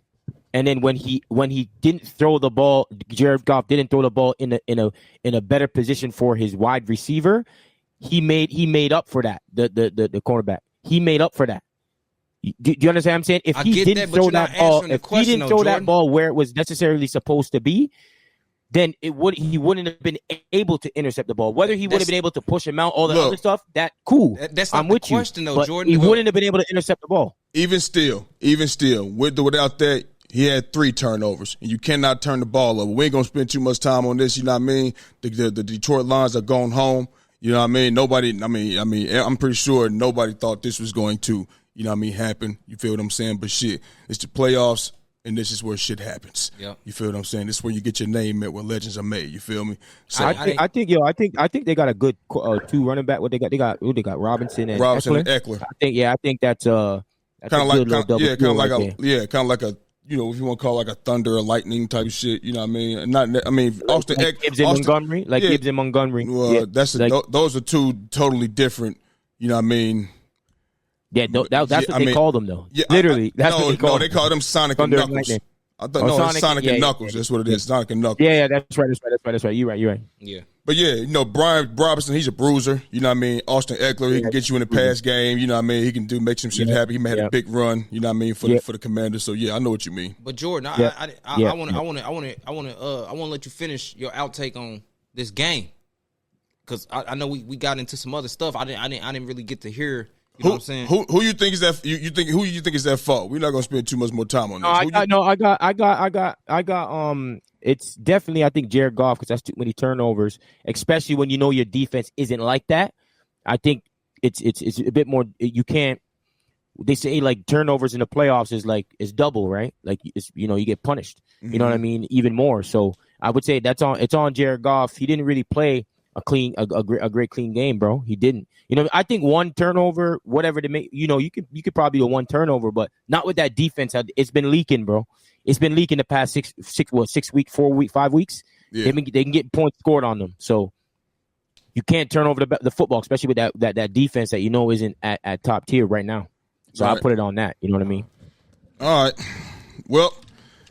and then when he didn't throw the ball, Jared Goff didn't throw the ball in a better position for his wide receiver. He made up for that. The cornerback, he made up for that. Do you understand what I'm saying? If he didn't throw that ball where it was necessarily supposed to be, then he wouldn't have been able to intercept the ball. Whether he would have been able to push him out, all the other stuff, cool. That's not I'm with the question, you. though, But Jordan. He wouldn't have been able to intercept the ball. Even still, with or without that, he had 3 turnovers, and you cannot turn the ball over. We ain't gonna spend too much time on this. You know what I mean? The Detroit Lions are going home. You know what I mean? I'm pretty sure nobody thought this was going to, you know what I mean, happen. You feel what I'm saying? But shit, it's the playoffs, and this is where shit happens. Yeah. You feel what I'm saying? This is where you get your name met, where legends are made. You feel me? So I think they got a good 2 running back. What they got? They got Robinson and Eckler. I think that's kind of like a you know, if you want to call it like a thunder or lightning type of shit, you know what I mean? Austin Gibbs and Montgomery, Gibbs and Montgomery. Well, those are 2 totally different. You know what I mean? Yeah, that's what they called them though. Yeah, literally, that's what they called. No, they call them Sonic and Knuckles. I thought it's Sonic and Knuckles. That's what it is. Sonic and Knuckles. Yeah, that's right. You're right. Yeah. But yeah, you know, Brian Robinson, he's a bruiser. You know what I mean? Austin Eckler, he can get you in the pass game. You know what I mean? He can make some shit happen. He had a big run. You know what I mean? For the Commanders. So yeah, I know what you mean. But Jordan, I want to let you finish your outtake on this game, because I know we got into some other stuff. I didn't really get to hear. You know what I'm saying? Who you think is that? You think is that fault? We're not gonna spend too much more time on this. I got. It's definitely, I think, Jared Goff, because that's too many turnovers, especially when you know your defense isn't like that. I think it's a bit more. You can't. They say like turnovers in the playoffs is double, right? Like you get punished. Mm-hmm. You know what I mean? Even more. So I would say it's on Jared Goff. He didn't really play a great clean game, bro. He didn't. You know, I think one turnover, whatever they make, you could probably do 1 turnover, but not with that defense. It's been leaking, bro. It's been leaking the past 6 weeks, 4 weeks, 5 weeks. Yeah. They can get points scored on them. So you can't turn over the football, especially with that defense that isn't at top tier right now. So I'll put it on that. You know what I mean? All right. Well,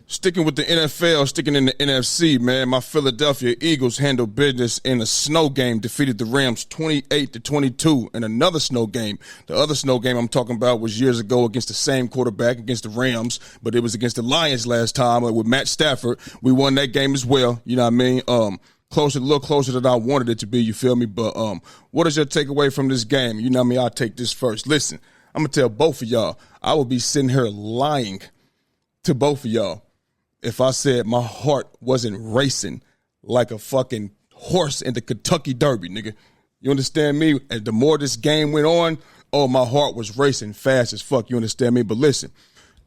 sticking with the NFL, sticking in the NFC, man, my Philadelphia Eagles handled business in a snow game, defeated the Rams 28-22 in another snow game. The other snow game I'm talking about was years ago against the same quarterback, against the Rams, but it was against the Lions last time with Matt Stafford. We won that game as well, you know what I mean? A little closer than I wanted it to be, you feel me? But what is your takeaway from this game? You know what I mean? I'll take this first. Listen, I'm going to tell both of y'all, I would be sitting here lying to both of y'all if I said my heart wasn't racing like a fucking horse in the Kentucky Derby, nigga. You understand me? And the more this game went on, my heart was racing fast as fuck. You understand me? But listen,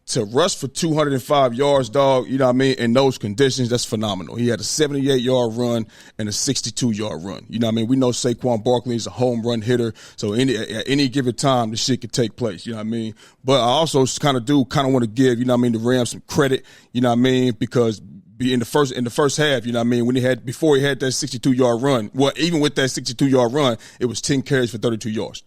to rush for 205 yards, dog, you know what I mean, in those conditions, that's phenomenal. He had a 78-yard run and a 62-yard run. You know what I mean? We know Saquon Barkley is a home run hitter, so at any given time, the shit could take place, you know what I mean? But I also kind of want to give, you know what I mean, the Rams some credit, you know what I mean, because in the first half, you know what I mean, before he had that 62-yard run, well, even with that 62-yard run, it was 10 carries for 32 yards.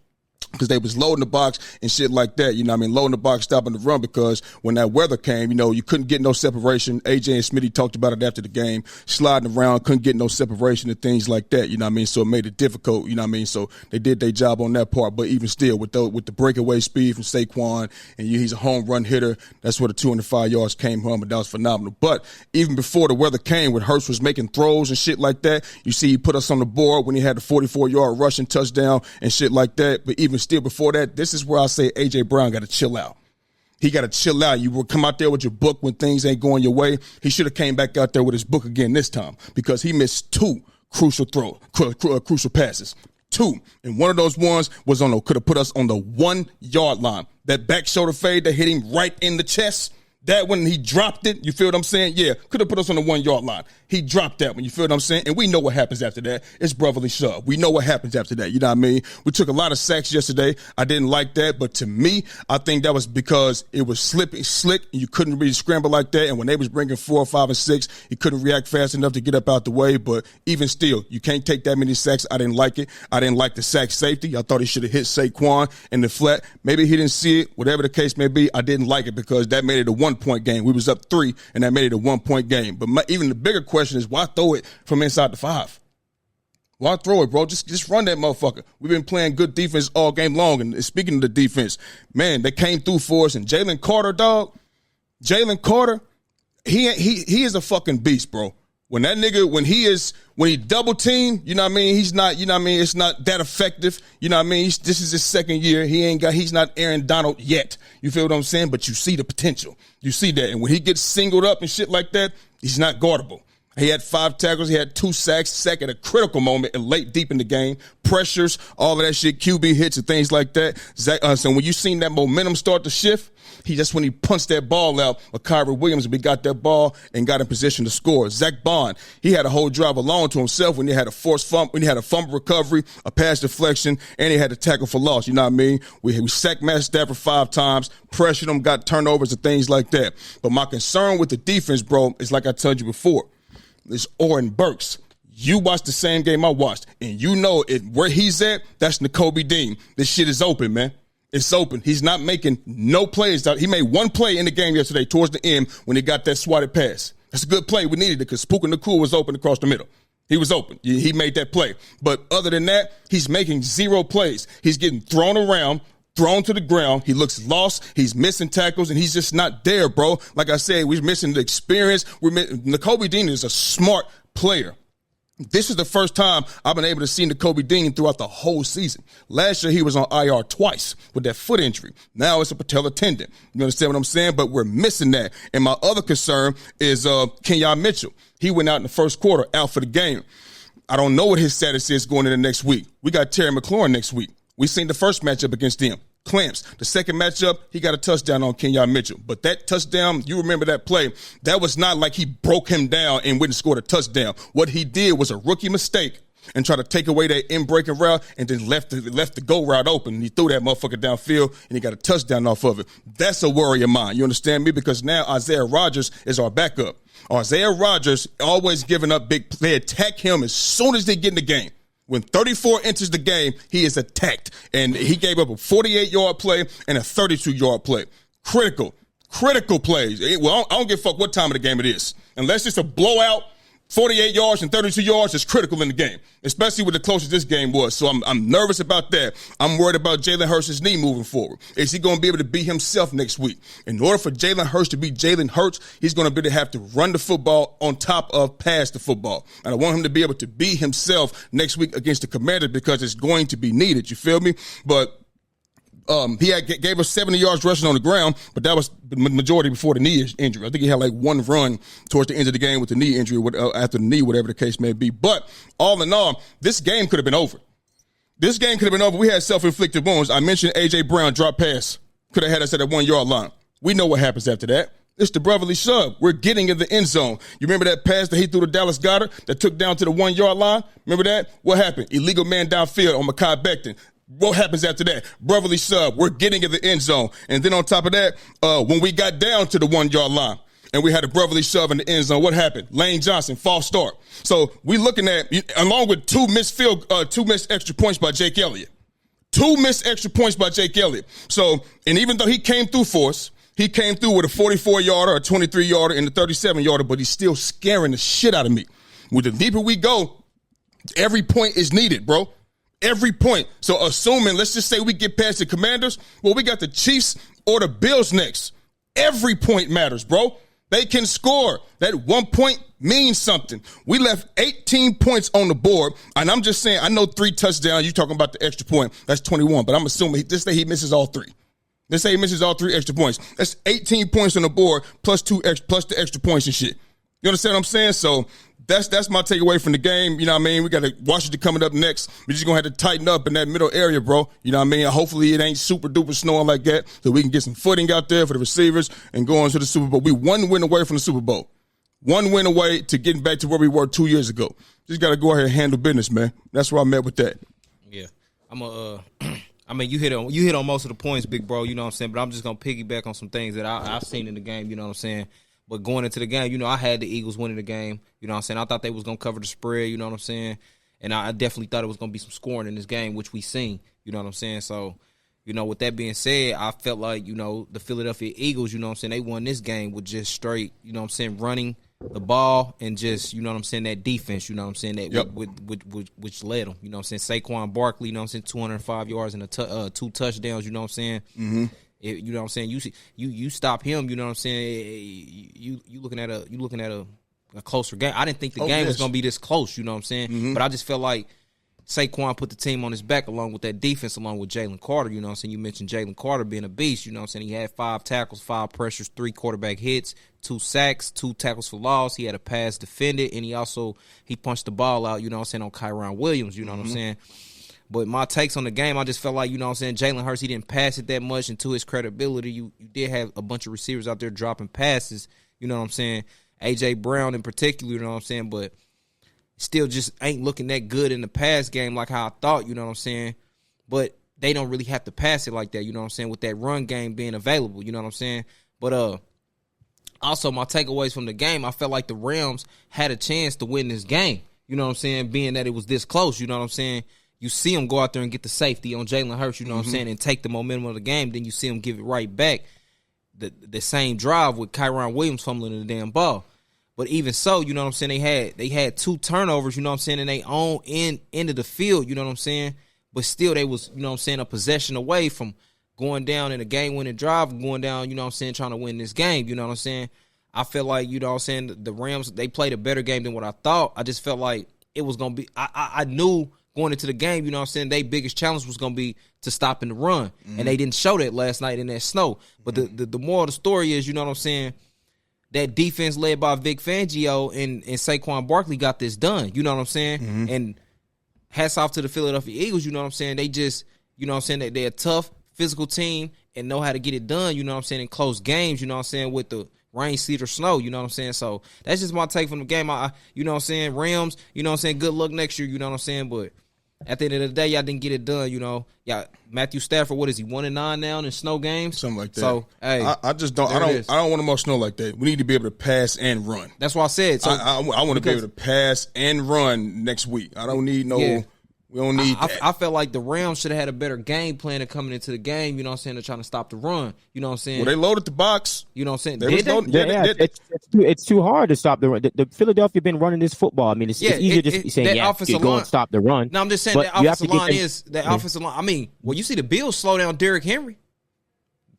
Because they was loading the box and shit like that, you know what I mean? Loading the box, stopping the run, because when that weather came, you couldn't get no separation. AJ and Smitty talked about it after the game, sliding around, couldn't get no separation and things like that, you know what I mean? So it made it difficult, you know what I mean? So they did their job on that part, but even still, with the breakaway speed from Saquon, and he's a home run hitter, that's where the 205 yards came from, and that was phenomenal. But even before the weather came, when Hurts was making throws and shit like that, you see he put us on the board when he had the 44-yard rushing touchdown and shit like that, but even still before that, this is where I say A.J. Brown got to chill out. He got to chill out. You will come out there with your book when things ain't going your way. He should have came back out there with his book again this time, because he missed 2 crucial passes. 2. And one of those ones was could have put us on the 1-yard line. That back shoulder fade that hit him right in the chest, that when he dropped it, you feel what I'm saying? Yeah, could have put us on the 1-yard line. He dropped that one. You feel what I'm saying? And we know what happens after that. It's brotherly shove. We know what happens after that. You know what I mean? We took a lot of sacks yesterday. I didn't like that. But to me, I think that was because it was slick, and you couldn't really scramble like that. And when they was bringing 4, 5, and 6, he couldn't react fast enough to get up out the way. But even still, you can't take that many sacks. I didn't like it. I didn't like the sack safety. I thought he should have hit Saquon in the flat. Maybe he didn't see it. Whatever the case may be, I didn't like it because that made it a 1-point game. We was up 3, and that made it a 1-point game. But even the bigger question is, why throw it from inside the 5? Why throw it, bro? Just run that motherfucker. We've been playing good defense all game long. And speaking of the defense, man, they came through for us. And Jalen Carter, dog, he is a fucking beast, bro. When that nigga, when he double team, you know what I mean? He's not, you know what I mean? It's not that effective. You know what I mean? This is his second year. He's not Aaron Donald yet. You feel what I'm saying? But you see the potential. You see that. And when he gets singled up and shit like that, he's not guardable. He had 5 tackles. He had 2 sacks, sack at a critical moment and late deep in the game. Pressures, all of that shit, QB hits and things like that. So when you seen that momentum start to shift, that's when he punched that ball out with Kyrie Williams, and we got that ball and got in position to score. Zach Bond, he had a whole drive alone to himself when he had a forced fumble, when he had a fumble recovery, a pass deflection, and he had a tackle for loss. You know what I mean? We sacked Matt Stafford 5 times, pressured him, got turnovers and things like that. But my concern with the defense, bro, is like I told you before. It's Oren Burks. You watched the same game I watched, and you know it. Where he's at, that's Nakobe Dean. This shit is open, man. It's open. He's not making no plays. He made 1 play in the game yesterday towards the end when he got that swatted pass. That's a good play. We needed it because Puka Nacua was open across the middle. He was open. He made that play. But other than that, he's making 0 plays. He's getting thrown around, thrown to the ground. He looks lost. He's missing tackles, and he's just not there, bro. Like I said, we're missing the experience. Nakobe Dean is a smart player. This is the first time I've been able to see Nakobe Dean throughout the whole season. Last year, he was on IR twice with that foot injury. Now it's a patella tendon. You understand what I'm saying? But we're missing that. And my other concern is Kenyon Mitchell. He went out in the first quarter, out for the game. I don't know what his status is going into next week. We got Terry McLaurin next week. We seen the first matchup against them. Clamps. The second matchup, he got a touchdown on Kenyon Mitchell. But that touchdown, you remember that play, that was not like he broke him down and went and scored a touchdown. What he did was a rookie mistake and try to take away that in-breaking route and then left the go route open. He threw that motherfucker downfield and he got a touchdown off of it. That's a worry of mine. You understand me? Because now Isaiah Rodgers is our backup. Isaiah Rodgers always giving up big. They attack him as soon as they get in the game. When 34 enters the game, he is attacked. And he gave up a 48-yard play and a 32-yard play. Critical plays. Well, I don't give a fuck what time of the game it is. Unless it's a blowout, 48 yards and 32 yards is critical in the game, especially with the closest this game was. So I'm nervous about that. I'm worried about Jalen Hurts' knee moving forward. Is he going to be able to be himself next week? In order for Jalen Hurts to be Jalen Hurts, he's going to have to run the football on top of pass the football. And I want him to be able to be himself next week against the Commanders because it's going to be needed. You feel me? But he gave us 70 yards rushing on the ground, but that was the majority before the knee injury. I think he had like 1 run towards the end of the game with the knee injury, after the knee, whatever the case may be. But all in all, this game could have been over. We had self-inflicted wounds. I mentioned A.J. Brown drop pass. Could have had us at a 1-yard line. We know what happens after that. It's the brotherly shove. We're getting in the end zone. You remember that pass that he threw to Dallas Goedert that took down to the 1-yard line? Remember that? What happened? Illegal man downfield on Mekhi Becton. What happens after that? Brotherly sub. We're getting in the end zone. And then on top of that, when we got down to the 1-yard line and we had a brotherly shove in the end zone, what happened? Lane Johnson, false start. So we looking at, along with 2 missed extra points by Jake Elliott. 2 missed extra points by Jake Elliott. So, and even though he came through for us, he came through with a 44-yarder, a 23-yarder, and a 37-yarder, but he's still scaring the shit out of me. With the deeper we go, every point is needed, bro. Every point. So assuming, let's just say we get past the Commanders, well, we got the Chiefs or the Bills next. Every point matters, bro. They can score. That 1 point means something. We left 18 points on the board, and I'm just saying, I know 3 touchdowns. You're talking about the extra point. That's 21, but I'm assuming this day he misses all 3. Let's say he misses all 3 extra points. That's 18 points on the board plus the extra points and shit. You understand what I'm saying? So that's my takeaway from the game. You know what I mean? We got Washington coming up next. We're just going to have to tighten up in that middle area, bro. You know what I mean? Hopefully it ain't super duper snowing like that so we can get some footing out there for the receivers and go on to the Super Bowl. We 1 win away from the Super Bowl. One win away to getting back to where we were 2 years ago. Just got to go ahead and handle business, man. That's where I'm at with that. Yeah, I mean, you hit on most of the points, big bro. You know what I'm saying? But I'm just gonna piggyback on some things that I've seen in the game. You know what I'm saying? But going into the game, you know, I had the Eagles winning the game. You know what I'm saying? I thought they was gonna cover the spread. You know what I'm saying? And I definitely thought it was gonna be some scoring in this game, which we seen. You know what I'm saying? So, you know, with that being said, I felt like, you know, the Philadelphia Eagles, you know what I'm saying, they won this game with just straight, you know what I'm saying, running the ball and just, you know what I'm saying, that defense, you know what I'm saying, that which led them. You know what I'm saying? Saquon Barkley, you know what I'm saying, 205 yards and 2 touchdowns, you know what I'm saying? Mm-hmm. You know what I'm saying? You stop him, you know what I'm saying? You looking at a closer game. I didn't think the game was going to be this close, you know what I'm saying? Mm-hmm. But I just felt like Saquon put the team on his back along with that defense, along with Jalen Carter. You know what I'm saying? You mentioned Jalen Carter being a beast. You know what I'm saying? He had 5 tackles, 5 pressures, 3 quarterback hits, 2 sacks, 2 tackles for loss. He had a pass defended, and he punched the ball out, you know what I'm saying, on Kyron Williams. You know what I'm saying? But my takes on the game, I just felt like, you know what I'm saying, Jalen Hurts, he didn't pass it that much. And to his credibility, you did have a bunch of receivers out there dropping passes. You know what I'm saying? A.J. Brown in particular, you know what I'm saying? But still just ain't looking that good in the pass game like how I thought, you know what I'm saying? But they don't really have to pass it like that, you know what I'm saying, with that run game being available, you know what I'm saying? But also my takeaways from the game, I felt like the Rams had a chance to win this game, you know what I'm saying, being that it was this close, you know what I'm saying? You see them go out there and get the safety on Jalen Hurts, you know what I'm saying, and take the momentum of the game, then you see them give it right back. The same drive with Kyron Williams fumbling the damn ball. But even so, you know what I'm saying, they had 2 turnovers, you know what I'm saying, in their own end of the field, you know what I'm saying? But still they was, you know what I'm saying, a possession away from going down in a game-winning drive, going down, you know what I'm saying, trying to win this game, you know what I'm saying? I feel like, you know what I'm saying, the Rams, they played a better game than what I thought. I just felt like it was going to be, I knew going into the game, you know what I'm saying, their biggest challenge was going to be to stop in the run. And they didn't show that last night in that snow. But the moral of the story is, you know what I'm saying, that defense led by Vic Fangio and Saquon Barkley got this done. You know what I'm saying? And hats off to the Philadelphia Eagles, you know what I'm saying? They just, you know what I'm saying, they're a tough, physical team and know how to get it done, you know what I'm saying, in close games, you know what I'm saying, with the rain, sleet, or snow, you know what I'm saying? So that's just my take from the game. You know what I'm saying, Rams, you know what I'm saying, good luck next year, you know what I'm saying? But at the end of the day, y'all didn't get it done, you know. Yeah, Matthew Stafford, what is he, 1-9 now in snow games? Something like that. So, hey, I just don't. I don't want more snow like that. We need to be able to pass and run. That's what I said. So I want to be able to pass and run next week. I don't need no. Yeah. We don't need that. I felt like the Rams should have had a better game plan of coming into the game, you know what I'm saying, to trying to stop the run. You know what I'm saying? Well, they loaded the box. You know what I'm saying? It's too hard to stop the run. The Philadelphia been running this football. I mean, it's easier just saying, go and stop the run. No, I'm just saying that offensive line is – that offensive line – I mean, well, you see the Bills slow down Derrick Henry.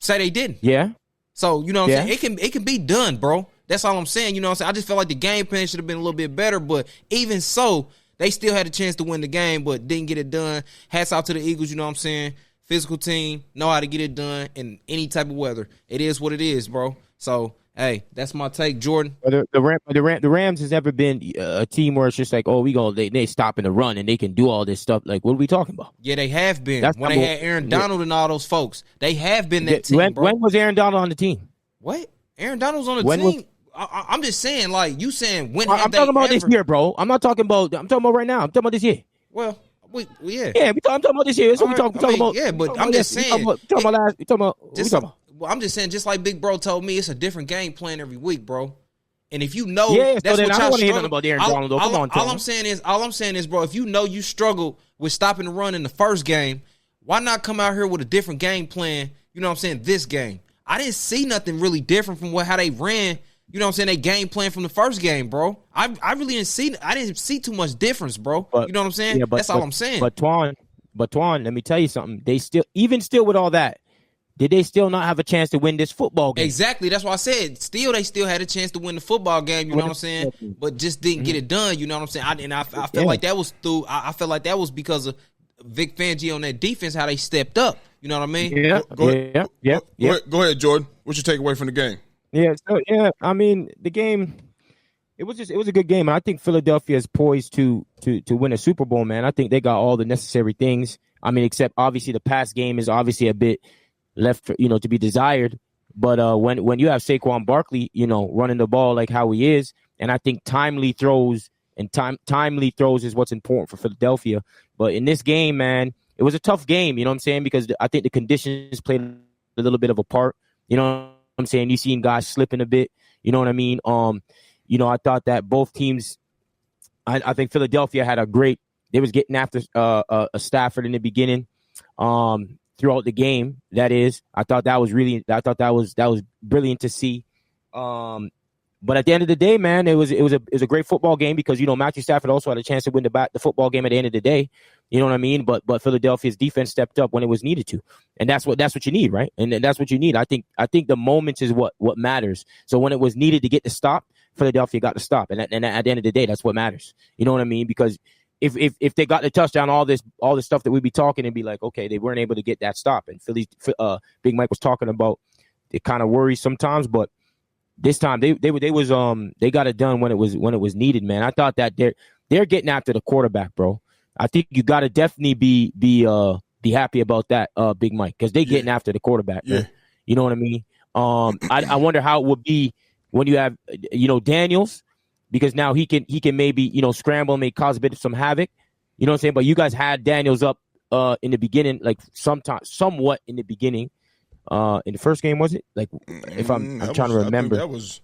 Say they didn't. Yeah. So, you know what I'm saying? It can be done, bro. That's all I'm saying. You know what I'm saying? I just felt like the game plan should have been a little bit better, but even so – they still had a chance to win the game, but didn't get it done. Hats off to the Eagles, you know what I'm saying? Physical team, know how to get it done in any type of weather. It is what it is, bro. So, hey, that's my take, Jordan. The Rams has never been a team where it's just like, oh, they stopping the run and they can do all this stuff. Like, what are we talking about? Yeah, they have been. When they had Aaron Donald and all those folks, they have been that team, bro. When was Aaron Donald on the team? What? Aaron Donald's on the team? I'm just saying, like, you saying when have they I'm talking about this year, bro. I'm talking about right now. I'm talking about this year. Well, yeah. Yeah, I'm talking about this year. That's what we're talking about. Yeah, but I'm just saying. What we talking about? Well, I'm just saying, just like Big Bro told me, it's a different game plan every week, bro. And if you know, that's what y'all struggle. I don't want to hear nothing about Aaron Donald, though. Come on, all I'm saying is, bro, if you know you struggle with stopping the run in the first game, why not come out here with a different game plan, you know what I'm saying, this game? I didn't see nothing really different from how they ran. You know what I'm saying? They game plan from the first game, bro. I really didn't see too much difference, bro. You know what I'm saying? That's all I'm saying. But Twan, let me tell you something. They still with all that, did they still not have a chance to win this football game? Exactly. That's why I said they still had a chance to win the football game, you know what I'm saying? But just didn't get it done, you know what I'm saying? I felt like that was I felt like that was because of Vic Fangio on that defense, how they stepped up. You know what I mean? Yeah. Go ahead, Jordan. What's your takeaway from the game? I mean, the game, it was a good game. And I think Philadelphia is poised to win a Super Bowl, man. I think they got all the necessary things. I mean, except obviously the pass game is obviously a bit left, to be desired. But when you have Saquon Barkley, running the ball like how he is, And I think timely throws is what's important for Philadelphia. But in this game, man, it was a tough game, you know what I'm saying? Because I think the conditions played a little bit of a part. You know what I'm saying? You seen guys slipping a bit. You know what I mean? I thought that both teams, I think Philadelphia had they was getting after Stafford in the beginning. Throughout the game, that is, I thought that was brilliant to see. But at the end of the day, man, it was a great football game because Matthew Stafford also had a chance to win the football game at the end of the day. You know what I mean? But Philadelphia's defense stepped up when it was needed to, and that's what you need, right? And that's what you need. I think the moments is what matters. So when it was needed to get the stop, Philadelphia got the stop, and at the end of the day, that's what matters. You know what I mean? Because if they got the touchdown, all this stuff that we'd be talking and be like, okay, they weren't able to get that stop. And Big Mike was talking about it kind of worries sometimes, but this time they got it done when it was needed, man. I thought that they're getting after the quarterback, bro. I think you got to definitely be happy about that, Big Mike, because they getting after the quarterback, man. You know what I mean? I wonder how it would be when you have Daniels. Because now he can maybe, scramble and make cause a bit of some havoc. You know what I'm saying? But you guys had Daniels up in the beginning, like somewhat in the beginning. In the first game, was it? Like, if I'm trying to remember. That was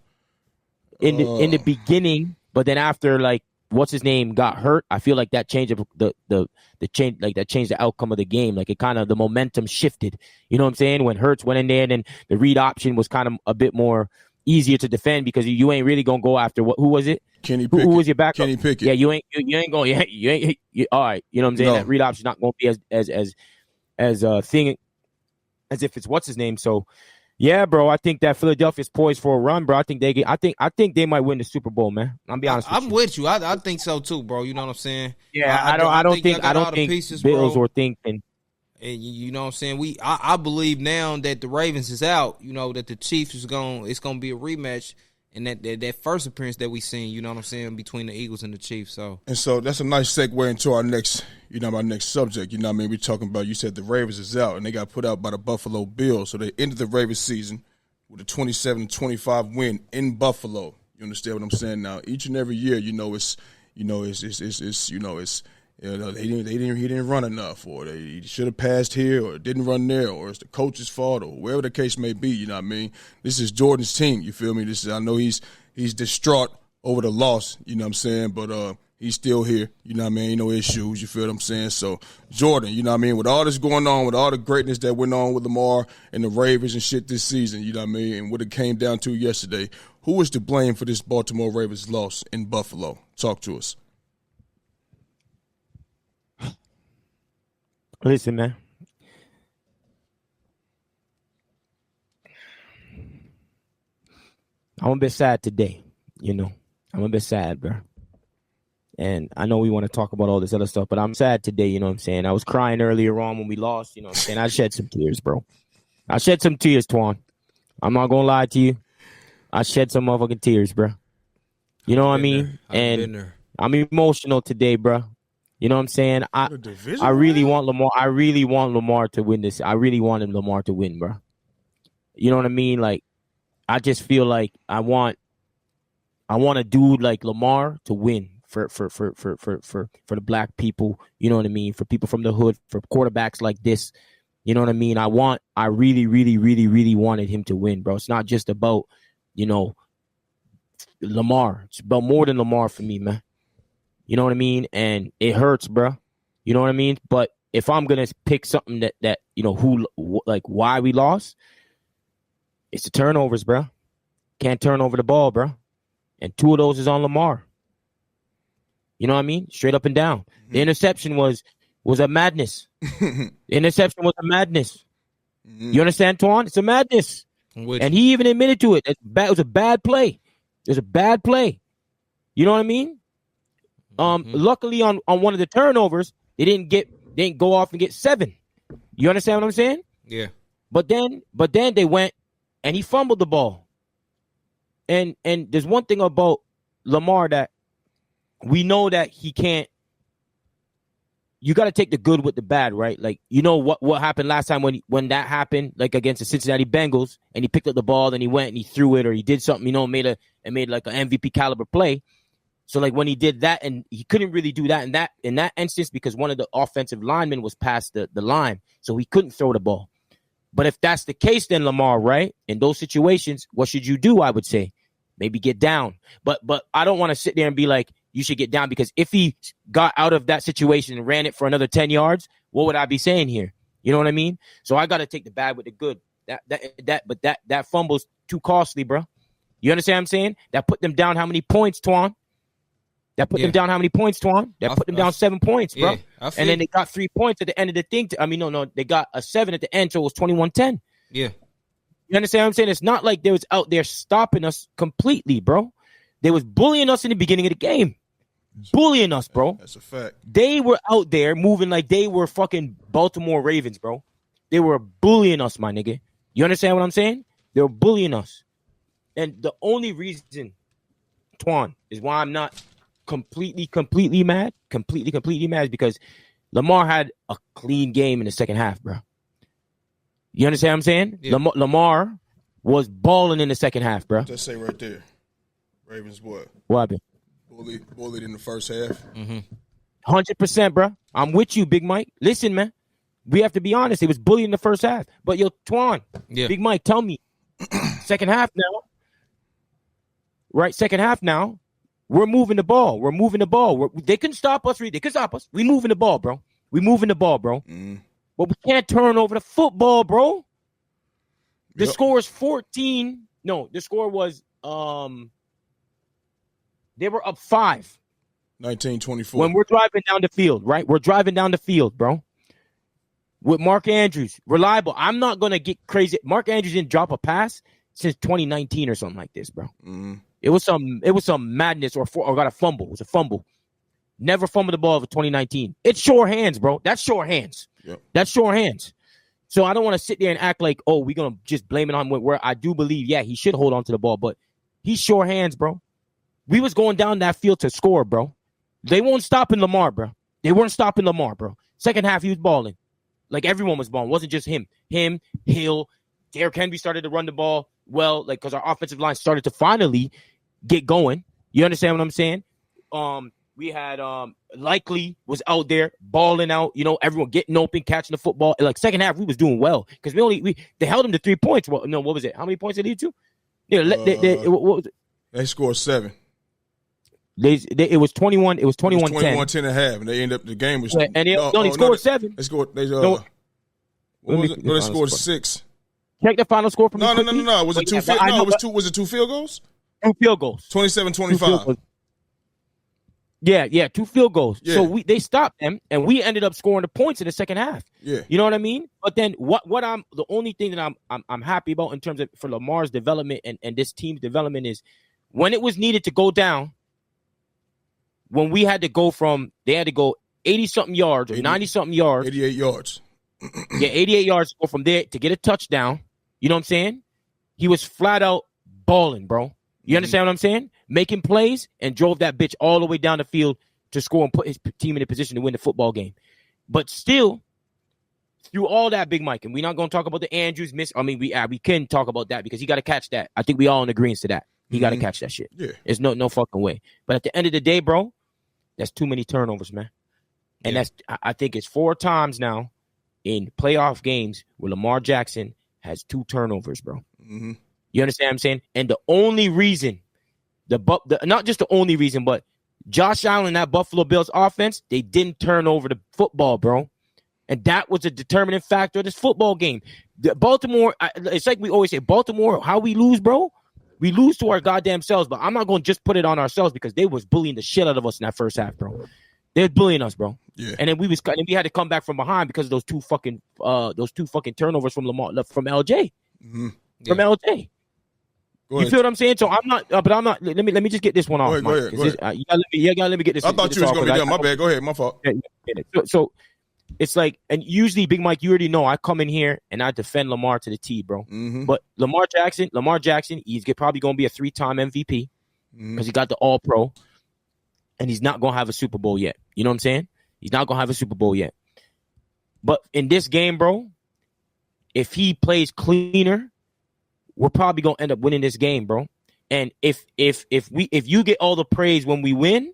in the beginning, but then after, like, what's his name got hurt, I feel like that changed the change, like that changed the outcome of the game. Like, it kind of, the momentum shifted. You know what I'm saying? When Hurts went in there, and then the read option was kind of a bit more easier to defend because you ain't really gonna go after who was it? Kenny Pickett. Who was your backup? Kenny Pickett. Yeah, you ain't going. You ain't. All right, you know what I'm saying? No. That read option not gonna be as thing as if it's what's his name. So, yeah, bro, I think that Philadelphia's poised for a run, bro. I think they might win the Super Bowl, man. I'm be honest. I'm with you. I think so too, bro. You know what I'm saying? Yeah, I don't think pieces, Bills bro. or thinking. And you know what I'm saying? I believe now that the Ravens is out, that the Chiefs it's gonna be a rematch, and that first appearance that we seen, you know what I'm saying, between the Eagles and the Chiefs. So that's a nice segue into our next, our next subject. You know what I mean? We're talking about, you said the Ravens is out, and they got put out by the Buffalo Bills. So they ended the Ravens season with a 27-25 win in Buffalo. You understand what I'm saying? Now, each and every year, he didn't run enough, or he should have passed here, or didn't run there, or it's the coach's fault, or wherever the case may be. You know what I mean? This is Jordan's team. You feel me? I know he's distraught over the loss. You know what I'm saying? But he's still here. You know what I mean? Ain't no issues. You feel what I'm saying? So Jordan, you know what I mean? With all this going on, with all the greatness that went on with Lamar and the Ravens and shit this season, you know what I mean? And what it came down to yesterday, who is to blame for this Baltimore Ravens loss in Buffalo? Talk to us. Listen, man. I'm a bit sad today, I'm a bit sad, bro. And I know we want to talk about all this other stuff, but I'm sad today, you know what I'm saying? I was crying earlier on when we lost, you know what I'm saying? I shed some tears, bro. I shed some tears, Twan. I'm not going to lie to you. I shed some motherfucking tears, bro. You know what I mean? And I'm emotional today, bro. You know what I'm saying? I really want Lamar. I really want Lamar to win this. I really want Lamar to win, bro. You know what I mean? Like, I just feel like I want a dude like Lamar to win for the black people. You know what I mean? For people from the hood, for quarterbacks like this. You know what I mean? I really, really, really, really wanted him to win, bro. It's not just about, Lamar. It's about more than Lamar for me, man. You know what I mean? And it hurts, bro. You know what I mean? But if I'm going to pick something that why we lost, it's the turnovers, bro. Can't turn over the ball, bro. And 2 of those is on Lamar. You know what I mean? Straight up and down. Mm-hmm. The interception was a madness. The interception was a madness. Mm-hmm. You understand, Twan? It's a madness. And he even admitted to it. It was a bad play. It was a bad play. You know what I mean? Luckily on one of the turnovers, they didn't go off and get 7. You understand what I'm saying? Yeah. But then they went and he fumbled the ball. And there's one thing about Lamar that we know that he can't you got to take the good with the bad, right? Like, you know what happened last time when that happened, like against the Cincinnati Bengals, and he picked up the ball, and he went and he threw it, or he did something, made like an MVP caliber play. So like when he did that, and he couldn't really do that in that instance because one of the offensive linemen was past the line, so he couldn't throw the ball. But if that's the case, then Lamar, right? In those situations, what should you do? I would say maybe get down. But I don't want to sit there and be like, you should get down, because if he got out of that situation and ran it for another 10 yards, what would I be saying here? You know what I mean? So I got to take the bad with the good. That fumble's too costly, bro. You understand what I'm saying? That put them down how many points, Twan? That put them down how many points, Twan? That put them down 7 points, bro. And then they got 3 points at the end of the thing. They got a 7 at the end, so it was 21-10. Yeah. You understand what I'm saying? It's not like they was out there stopping us completely, bro. They was bullying us in the beginning of the game. Bullying us, bro. That's a fact. They were out there moving like they were fucking Baltimore Ravens, bro. They were bullying us, my nigga. You understand what I'm saying? They were bullying us. And the only reason, Twan, is why I'm not completely mad is because Lamar had a clean game in the second half, bro. You understand what I'm saying? Yeah. Lamar was balling in the second half, bro. Just say right there. Ravens what? What happened? Bullied in the first half. 100%, bro. I'm with you, Big Mike. Listen, man. We have to be honest. It was bullied in the first half. But yo, Twan, Big Mike, tell me. Second half now. Right, second half now. We're moving the ball. They couldn't stop us. They could stop us. We moving the ball, bro. But we can't turn over the football, bro. The score is 14. No, the score was they were up 5. 19-24. When we're driving down the field, right? We're driving down the field, bro. With Mark Andrews, reliable. I'm not gonna get crazy. Mark Andrews didn't drop a pass since 2019 or something like this, bro. It was some madness or got a fumble. It was a fumble. Never fumbled the ball for 2019. It's sure hands, bro. That's sure hands. Yep. That's sure hands. So I don't want to sit there and act like, oh, we're going to just blame it on where I do believe, he should hold on to the ball, but he's sure hands, bro. We was going down that field to score, bro. They weren't stopping Lamar, bro. Second half, he was balling. Like everyone was balling. It wasn't just him. Him, Hill, Derrick Henry started to run the ball well, like because our offensive line started to finally get going. You understand what I'm saying? We had Likely was out there balling out, everyone getting open, catching the football. Like second half, we was doing well because they held them to 3 points. Well, no, what was it? How many points did they lead to? Yeah, what was it? They scored 7. It was 21. It was 21-10. 21-10 and a half, and they ended up the game was. Yeah, and they scored 7. They scored. They scored 6. Check the final score from No. Was it 2 field? No, was it 2 field goals? 2 field goals. 27-25. Yeah, 2 field goals. Yeah. So they stopped them, and we ended up scoring the points in the second half. Yeah, you know what I mean. But then the only thing that I'm happy about in terms of for Lamar's development and this team's development is when it was needed to go down. When we had to go they had to go 80-something yards or 90-something yards. 88 yards. 88 yards to go from there to get a touchdown. You know what I'm saying? He was flat out balling, bro. You understand what I'm saying? Making plays and drove that bitch all the way down the field to score and put his team in a position to win the football game. But still, through all that, Big Mike, and we're not going to talk about the Andrews miss. I mean, we can talk about that because he got to catch that. I think we all in agreement to that. He got to catch that shit. Yeah. There's no fucking way. But at the end of the day, bro, that's too many turnovers, man. And I think it's 4 times now in playoff games where Lamar Jackson has 2 turnovers, bro. Mm-hmm. You understand what I'm saying? And the only reason, not just the only reason, but Josh Allen, that Buffalo Bills offense, they didn't turn over the football, bro. And that was a determining factor of this football game. Baltimore, it's like we always say, Baltimore, how we lose, bro? We lose to our goddamn selves, but I'm not going to just put it on ourselves because they was bullying the shit out of us in that first half, bro. They were bullying us, bro. Yeah. And then we had to come back from behind because of those two fucking turnovers from LJ. Mm-hmm. From LJ. You feel what I'm saying? So I'm not, but I'm not. Let me just get this one off. Go ahead. You gotta let me get this. I thought you was gonna be done. My bad. Go ahead. My fault. So it's like, and usually, Big Mike, you already know I come in here and I defend Lamar to the T, bro. Mm-hmm. But Lamar Jackson, he's probably gonna be a 3-time MVP because he got the All Pro, and he's not gonna have a Super Bowl yet. You know what I'm saying? He's not going to have a Super Bowl yet. But in this game, bro, if he plays cleaner, we're probably going to end up winning this game, bro. And if you get all the praise when we win,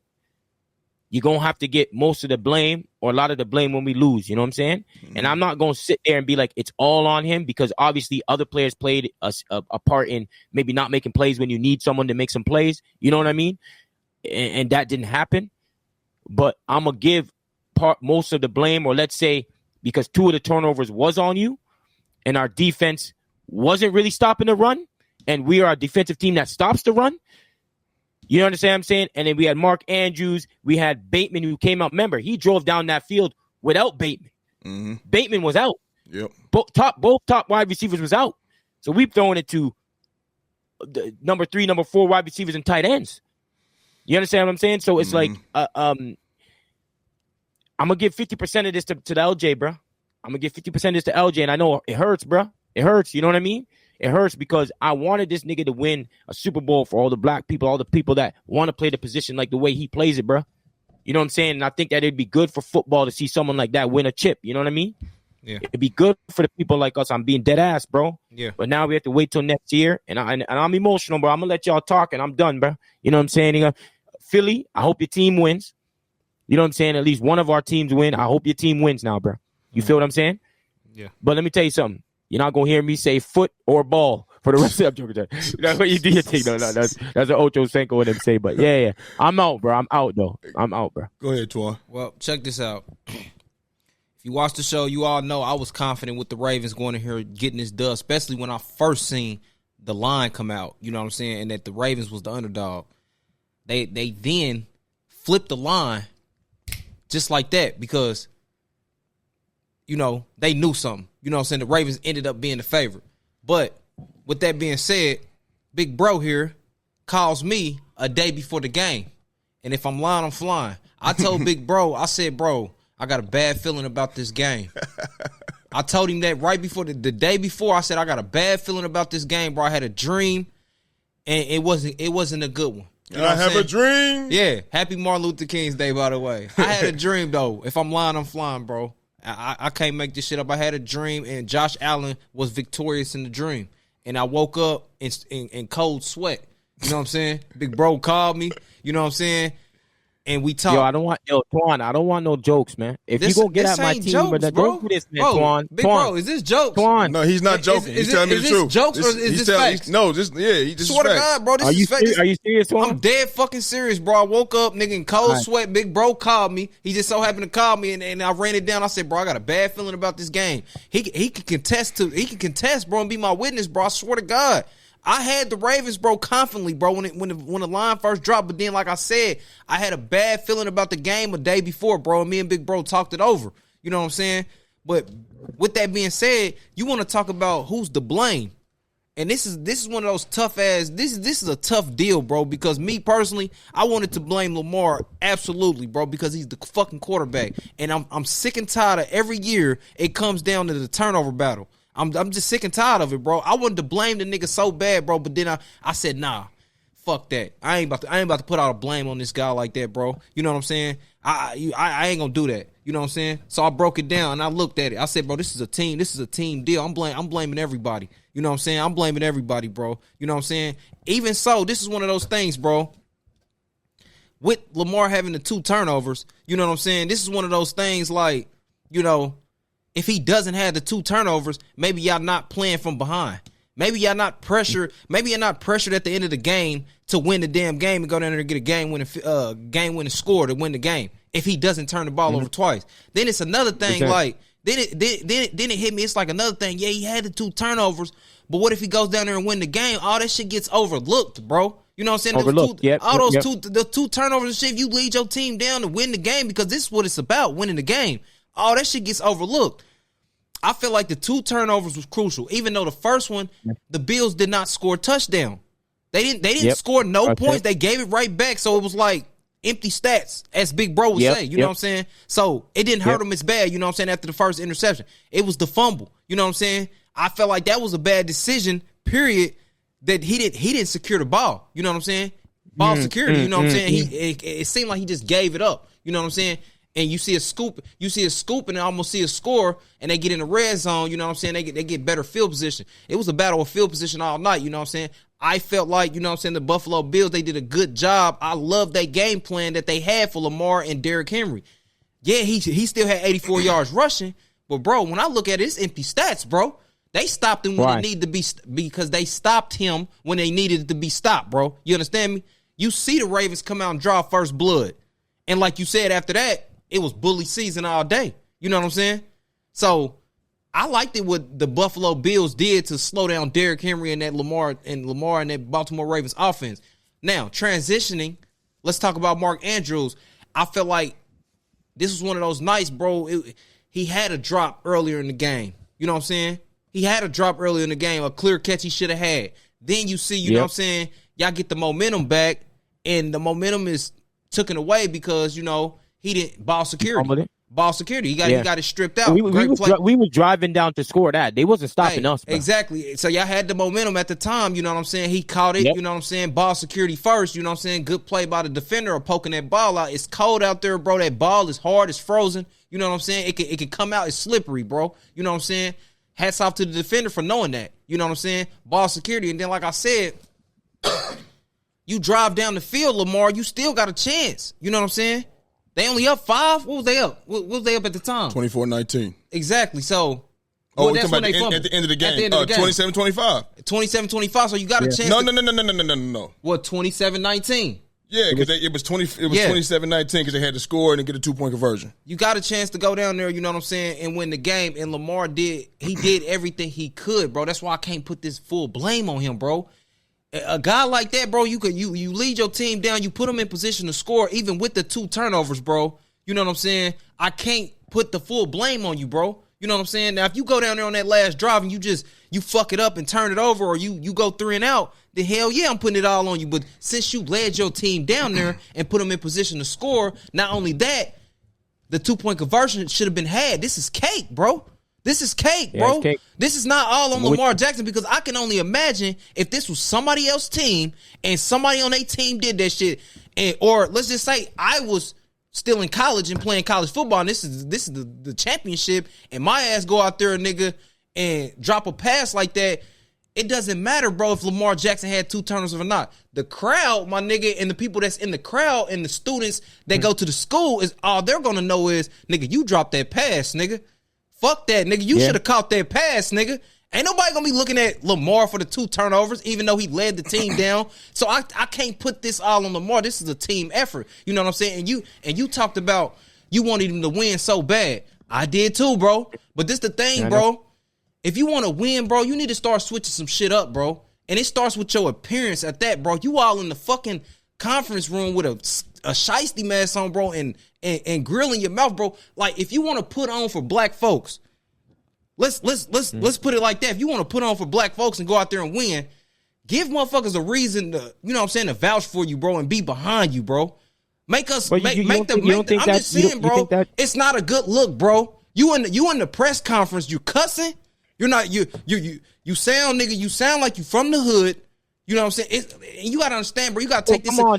you're going to have to get most of the blame or a lot of the blame when we lose. You know what I'm saying? Mm-hmm. And I'm not going to sit there and be like, it's all on him, because obviously other players played a part in maybe not making plays when you need someone to make some plays. You know what I mean? And that didn't happen. But I'm going to give most of the blame, or let's say because 2 of the turnovers was on you and our defense wasn't really stopping the run, and we are a defensive team that stops the run. You understand what I'm saying? And then we had Mark Andrews. We had Bateman, who came out. Remember, he drove down that field without Bateman. Mm-hmm. Bateman was out. Yep. Both top wide receivers was out. So we've thrown it to the number 3, number 4 wide receivers and tight ends. You understand what I'm saying? So it's like, I'm going to give 50% of this to the LJ, bro. I'm going to give 50% of this to LJ. And I know it hurts, bro. It hurts. You know what I mean? It hurts because I wanted this nigga to win a Super Bowl for all the black people, all the people that want to play the position like the way he plays it, bro. You know what I'm saying? And I think that it'd be good for football to see someone like that win a chip. You know what I mean? Yeah. It'd be good for the people like us. I'm being dead ass, bro. Yeah. But now we have to wait till next year. And I'm emotional, bro. I'm going to let y'all talk and I'm done, bro. You know what I'm saying? Philly, I hope your team wins. You know what I'm saying? At least one of our teams win. I hope your team wins now, bro. You feel what I'm saying? Yeah. But let me tell you something. You're not going to hear me say foot or ball for the rest of the joke. That's what you do your thing. No, that's an Ocho Cinco and them say. But yeah. I'm out, bro. I'm out, though. I'm out, bro. Go ahead, Twan. Well, check this out. If you watch the show, you all know I was confident with the Ravens going in here getting this dub, especially when I first seen the line come out. You know what I'm saying? And that the Ravens was the underdog. They then flipped the line just like that because, you know, they knew something. You know what I'm saying? The Ravens ended up being the favorite. But with that being said, Big Bro here calls me a day before the game. And if I'm lying, I'm flying. I told Big Bro, I said, bro, I got a bad feeling about this game. I told him that right before the day before. I said, I got a bad feeling about this game, bro. I had a dream, and it wasn't a good one. You know I have a dream. Yeah. Happy Martin Luther King's Day, by the way. I had a dream, though. If I'm lying, I'm flying, bro. I can't make this shit up. I had a dream, and Josh Allen was victorious in the dream. And I woke up in cold sweat. You know what I'm saying? Big Bro called me. You know what I'm saying? And we talked. Twan, I don't want no jokes, man. If you go get at my team, jokes, but bro. don't do this, man, bro, Twan. Big Bro, is this jokes? Twan. No, he's not joking. He's telling me the truth. Is this jokes or is this facts? No, he just swear to God, bro, this is facts. Are you serious, Twan? I'm dead fucking serious, bro. I woke up, nigga, in cold sweat. Big Bro called me. He just so happened to call me, and I ran it down. I said, bro, I got a bad feeling about this game. He can contest, bro, and be my witness, bro. I swear to God. I had the Ravens, bro, confidently, bro, when the line first dropped. But then, like I said, I had a bad feeling about the game a day before, bro. And me and Big Bro talked it over. You know what I'm saying? But with that being said, you want to talk about who's to blame. And this is one of those tough ass. This is a tough deal, bro. Because me personally, I wanted to blame Lamar absolutely, bro, because he's the fucking quarterback. And I'm sick and tired of every year it comes down to the turnover battle. I'm just sick and tired of it, bro. I wanted to blame the nigga so bad, bro, but then I said, nah, fuck that. I ain't about to put out a blame on this guy like that, bro. You know what I'm saying? I ain't gonna do that. You know what I'm saying? So I broke it down and I looked at it. I said, bro, this is a team deal. I'm blaming everybody. You know what I'm saying? I'm blaming everybody, bro. You know what I'm saying? Even so, this is one of those things, bro. With Lamar having the 2 turnovers, you know what I'm saying? This is one of those things like, you know, if he doesn't have the 2 turnovers, maybe y'all not playing from behind. Maybe y'all not pressured. Maybe you're not pressured at the end of the game to win the damn game and go down there and get a game winning score to win the game. If he doesn't turn the ball over twice, then it's another thing. Exactly. Like then it hit me. It's like another thing. Yeah, he had the 2 turnovers, but what if he goes down there and win the game? All that shit gets overlooked, bro. You know what I'm saying? Overlooked. The 2 turnovers and shit. If you lead your team down to win the game, because this is what it's about, winning the game. All that shit gets overlooked. I feel like the 2 turnovers was crucial. Even though the first one, the Bills did not score a touchdown. They didn't score no points. They gave it right back. So it was like empty stats, as Big Bro would say. You know what I'm saying? So it didn't hurt him as bad, you know what I'm saying, after the first interception. It was the fumble. You know what I'm saying? I felt like that was a bad decision, period, that he didn't secure the ball. You know what I'm saying? Ball security, you know what I'm saying? It seemed like he just gave it up. You know what I'm saying? and you see a scoop, and almost see a score, and they get in the red zone, you know what I'm saying? They get better field position. It was a battle of field position all night, you know what I'm saying? I felt like, you know what I'm saying, the Buffalo Bills, they did a good job. I love that game plan that they had for Lamar and Derrick Henry. Yeah, he still had 84 yards rushing, but bro, when I look at it, it's empty stats, bro. They stopped him when it needed to be, because they stopped him when they needed it to be stopped, bro. You understand me? You see the Ravens come out and draw first blood. And like you said, after that, it was bully season all day. You know what I'm saying? So I liked it what the Buffalo Bills did to slow down Derrick Henry and that Lamar and that Baltimore Ravens offense. Now, transitioning, let's talk about Mark Andrews. I felt like this was one of those nights, bro. He had a drop earlier in the game. You know what I'm saying? He had a drop earlier in the game, a clear catch he should have had. Then you see, you know what I'm saying, y'all get the momentum back, and the momentum is taken away because, you know, he didn't ball security. Ball security. He got it stripped out. We were driving down to score that. They wasn't stopping us, bro. Exactly. So y'all had the momentum at the time, you know what I'm saying? He caught it, you know what I'm saying? Ball security first, you know what I'm saying? Good play by the defender or poking that ball out. It's cold out there, bro. That ball is hard, it's frozen. You know what I'm saying? It can come out, it's slippery, bro. You know what I'm saying? Hats off to the defender for knowing that. You know what I'm saying? Ball security. And then, like I said, you drive down the field, Lamar, you still got a chance. You know what I'm saying? They only up 5. What was they up? What was they up at the time? 24-19. Exactly. So, that's when they fumbled. At the end of the game. 27-25. 27-25. So you got a chance. No. What, 27-19? Yeah, because it was 27-19 because they had to score and get a 2-point conversion. You got a chance to go down there, you know what I'm saying, and win the game. And Lamar did everything he could, bro. That's why I can't put this full blame on him, bro. A guy like that, bro, you lead your team down, you put them in position to score, even with the 2 turnovers, bro. You know what I'm saying? I can't put the full blame on you, bro. You know what I'm saying? Now, if you go down there on that last drive and you fuck it up and turn it over, or you go 3 and out, then hell yeah, I'm putting it all on you. But since you led your team down there and put them in position to score, not only that, the 2-point conversion should have been had. This is cake, bro. This is cake, bro. Cake. This is not all on Lamar Jackson, because I can only imagine if this was somebody else's team and somebody on their team did that shit, or let's just say I was still in college and playing college football, and this is the championship, and my ass go out there, nigga, and drop a pass like that. It doesn't matter, bro, if Lamar Jackson had 2 turnovers or not. The crowd, my nigga, and the people that's in the crowd and the students that go to the school, is all they're gonna know is, nigga, you dropped that pass, nigga. Fuck that, nigga. You should have caught that pass, nigga. Ain't nobody gonna be looking at Lamar for the 2 turnovers, even though he led the team down. So I can't put this all on Lamar. This is a team effort. You know what I'm saying? And you talked about you wanted him to win so bad. I did too, bro. But this the thing, bro. If you want to win, bro, you need to start switching some shit up, bro. And it starts with your appearance at that, bro. You all in the fucking conference room with a shiesty mask on, bro, and grilling your mouth, bro. Like, if you want to put on for black folks, let's put it like that. If you want to put on for black folks and go out there and win, give motherfuckers a reason to, you know what I'm saying, to vouch for you, bro, and be behind you, bro. Make us make them. I'm just saying, bro. It's not a good look, bro. You in the press conference, you cussing. You're not you sound, nigga. You sound like you from the hood. You know what I'm saying? You gotta understand, bro. You gotta take this. No. Bro,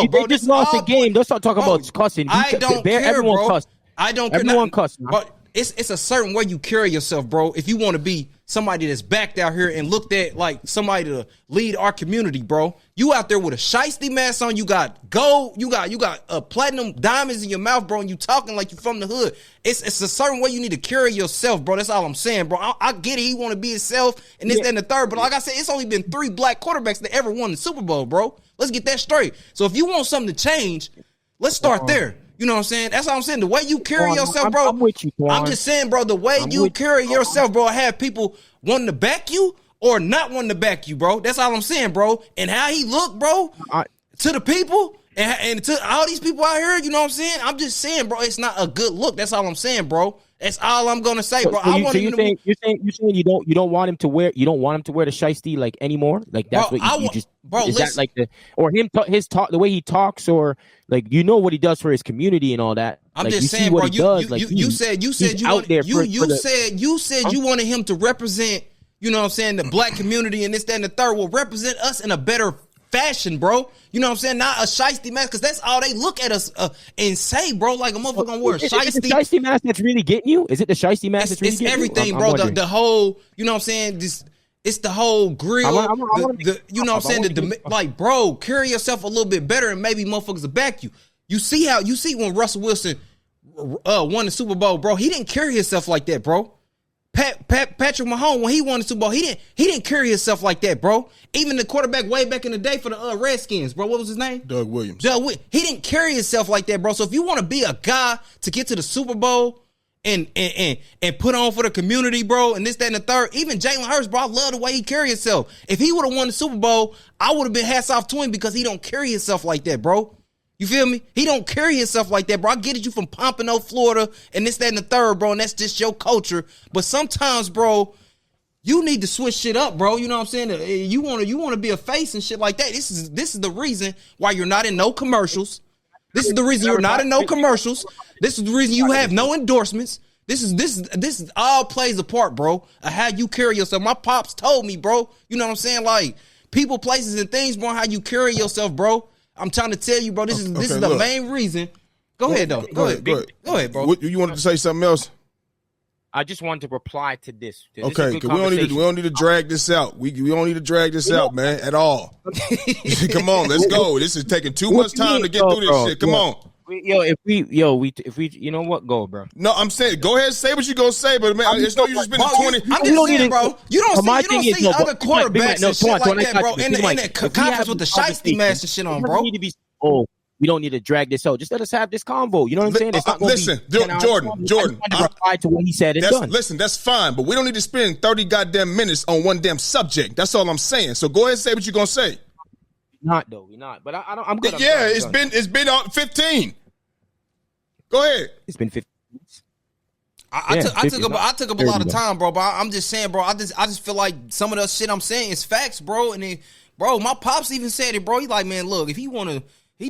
they just lost the game. Don't start talking about cussing. I don't care, everyone bro. cussed. I don't care. Everyone cussed. But it's a certain way you carry yourself, bro. If you want to be somebody that's backed out here and looked at like somebody to lead our community, bro. You out there with a shiesty mask on. You got gold. You got platinum diamonds in your mouth, bro. And you talking like you from the hood. It's a certain way you need to carry yourself, bro. That's all I'm saying, bro. I get it. He want to be himself and this, that, and the third. But like I said, it's only been 3 black quarterbacks that ever won the Super Bowl, bro. Let's get that straight. So if you want something to change, let's start there. You know what I'm saying? That's all I'm saying. The way you carry yourself, bro. I'm with you, I'm just saying, bro, the way you carry yourself, bro, have people wanting to back you or not wanting to back you, bro. That's all I'm saying, bro. And how he looked, bro, to the people and to all these people out here, you know what I'm saying? I'm just saying, bro, it's not a good look. That's all I'm saying, bro. That's all I'm gonna say, bro. You're saying you don't want him to wear the shiesty like anymore? Like that's bro, what you just bro. Is that like his talk, the way he talks, or like what he does for his community and all that? I'm like, just saying, bro. You said you wanted him to represent, you know what I'm saying, the black community and this, that, and the third. Will represent us in a better fashion, bro. You know what I'm saying? Not a shiesty mask, because that's all they look at us and say, bro. Like a motherfucker gonna wear a shiesty. Is it the shiesty mask that's really getting you? Is it the shiesty mask that's really getting you? It's everything, bro. The whole, you know what I'm saying? It's the whole grill. You know what I'm saying? Like, bro, carry yourself a little bit better, and maybe motherfuckers will back you. You see when Russell Wilson won the Super Bowl, bro? He didn't carry himself like that, bro. Patrick Mahomes, when he won the Super Bowl, he didn't carry himself like that, bro. Even the quarterback way back in the day for the Redskins, bro. What was his name? Doug Williams. He didn't carry himself like that, bro. So if you want to be a guy to get to the Super Bowl and put on for the community, bro, and this, that, and the third, even Jalen Hurts, bro, I love the way he carry himself. If he would have won the Super Bowl, I would have been hats off to him, because he don't carry himself like that, bro. You feel me? He don't carry himself like that, bro. I get it, you from Pompano, Florida, and this, that, and the third, bro, and that's just your culture. But sometimes, bro, you need to switch shit up, bro. You know what I'm saying? You want to be a face and shit like that. This is the reason why you're not in no commercials. This is the reason you're not in no commercials. This is the reason you have no endorsements. This is all plays a part, bro, of how you carry yourself. My pops told me, bro. You know what I'm saying? Like, people, places, and things, bro, how you carry yourself, bro. I'm trying to tell you, bro, this is the main reason. Go ahead, though. Go ahead, bro. You wanted to say something else? I just wanted to reply to this. Okay, because we don't need to drag this out. We don't need to drag this out, man, at all. Come on, let's go. This is taking too much time to get through this shit. Come on. If we, you know what, go, bro. No, I'm saying, go ahead and say what you gonna say, but man, it's no use spending 20. I'm just saying, bro. You don't see other quarterbacks and shit like that, bro. In the conference with the shiesty mask and shit on, bro. We don't need to drag this out. Just let us have this convo. You know what I'm saying? It's not listen, Jordan. I reply to what he said and done. Listen, that's fine, but we don't need to spend 30 goddamn minutes on one damn subject. That's all I'm saying. So go ahead and say what you're gonna say. We're not. But I'm good. Yeah, it's been 15. Go ahead. It's been 15 minutes. I took up a lot of time, bro. But I'm just saying, bro. I just feel like some of the shit I'm saying is facts, bro. And then, bro, my pops even said it, bro. He like, man, look, if he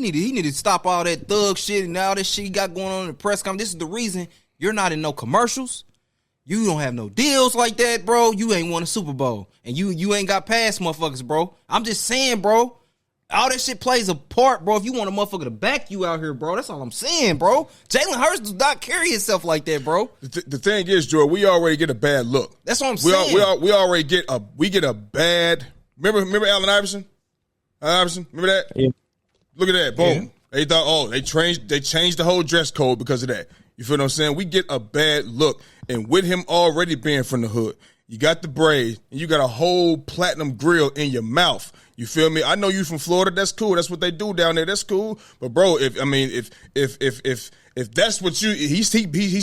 need to stop all that thug shit and all that shit he got going on in the press conference. This is the reason you're not in no commercials. You don't have no deals like that, bro. You ain't won a Super Bowl, and you ain't got past motherfuckers, bro. I'm just saying, bro. All that shit plays a part, bro. If you want a motherfucker to back you out here, bro, that's all I'm saying, bro. Jalen Hurts does not carry himself like that, bro. The thing is, Jordan, we already get a bad look. That's what I'm saying. We already get a bad. Remember Allen Iverson? Remember that? Yeah. Look at that. Boom. Yeah. They thought, they changed the whole dress code because of that. You feel what I'm saying? We get a bad look. And with him already being from the hood, you got the braid, and you got a whole platinum grill in your mouth. You feel me? I know you from Florida. That's cool. That's what they do down there. That's cool. But bro, if that's what he's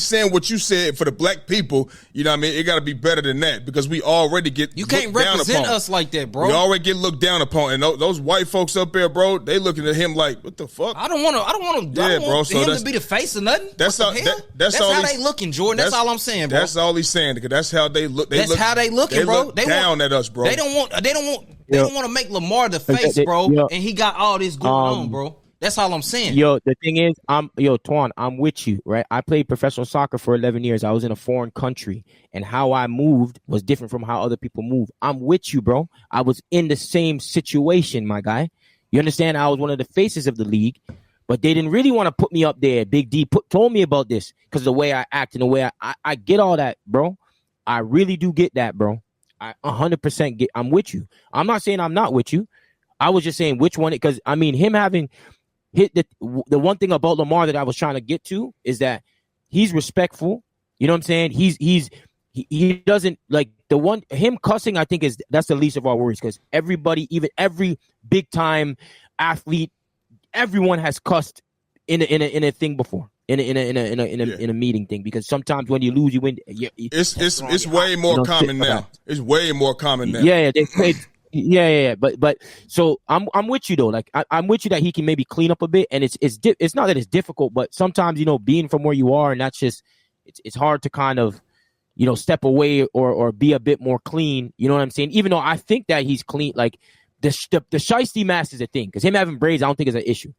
saying what you said for the black people, you know what I mean? It got to be better than that, because we already get you can't represent us like that, bro. We already get looked down upon, and those white folks up there, bro, they looking at him like, what the fuck? I don't want him to be the face of nothing. That's how they looking, Jordan. That's all I'm saying, bro. That's all he's saying, because that's how they look. That's how they looking, bro. They down at us, bro. They don't want to make Lamar the face, bro, and he got all this going on, bro. That's all I'm saying. Yo, the thing is, Twan, I'm with you, right? I played professional soccer for 11 years. I was in a foreign country, and how I moved was different from how other people move. I'm with you, bro. I was in the same situation, my guy. You understand? I was one of the faces of the league, but they didn't really want to put me up there. Big D told me about this because of the way I act and the way I get all that, bro. I really do get that, bro. I 100% get. I'm with you. I'm not saying I'm not with you. I was just saying which one, because I mean him having hit the one thing about Lamar that I was trying to get to is that he's respectful. You know what I'm saying? He doesn't like him cussing. I think that's the least of our worries, because everybody, even every big time athlete, everyone has cussed in a thing before. In a meeting thing, because sometimes when you lose, you win. It's way more common now. It's way more common now. Yeah, they played. Yeah. But so I'm with you though. Like I'm with you that he can maybe clean up a bit, and it's not that it's difficult, but sometimes being from where you are, and that's just it's hard to kind of step away or be a bit more clean. You know what I'm saying? Even though I think that he's clean, like the shiesty mask is a thing, because him having braids, I don't think is an issue.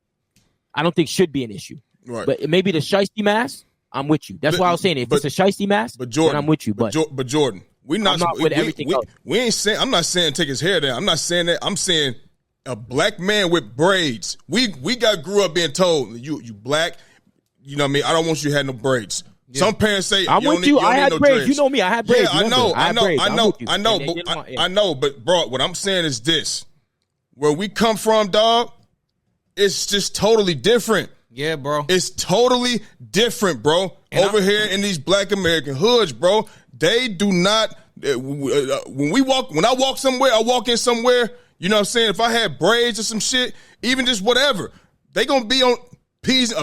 I don't think should be an issue. Right. But maybe the shiesty mask, I'm with you. That's why I was saying if it's a shiesty mask, then I'm with you. But Jordan, I'm not with everything else. We ain't saying. I'm not saying take his hair down. I'm not saying that. I'm saying a black man with braids. We grew up being told you black. You know what I mean? I don't want you to have no braids. Yeah. Some parents say, I'm with you. I had braids. You know me. I had braids. Yeah, I know. But bro, what I'm saying is this: where we come from, dog, it's just totally different. Yeah, bro. It's totally different, bro. And over here in these black American hoods, bro, they do not. When I walk somewhere, I walk in somewhere. You know what I'm saying? If I had braids or some shit, even just whatever, they gonna be on.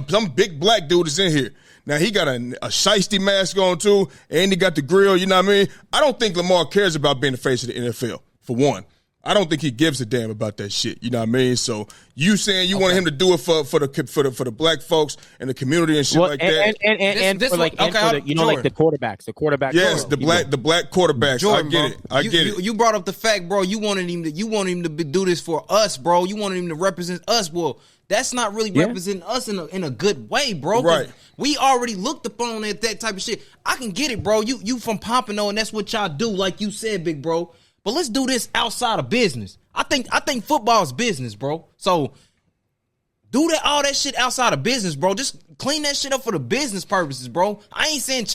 Some big black dude is in here. Now, he got a shiesty mask on, too, and he got the grill, you know what I mean? I don't think Lamar cares about being the face of the NFL, for one. I don't think he gives a damn about that shit, you know what I mean? So, you saying you want him to do it for the black folks and the community and shit like that. And for like the quarterbacks. The quarterbacks. Yes, the black quarterbacks. Jordan, I get it. You brought up the fact, bro, you wanted him to do this for us, bro. You wanted him to represent us, well. That's not really representing us in a good way, bro. Right. We already looked upon at that type of shit. I can get it, bro. You from Pompano, and that's what y'all do, like you said, big bro. But let's do this outside of business. I think football is business, bro. So do all that shit outside of business, bro. Just clean that shit up for the business purposes, bro. I ain't saying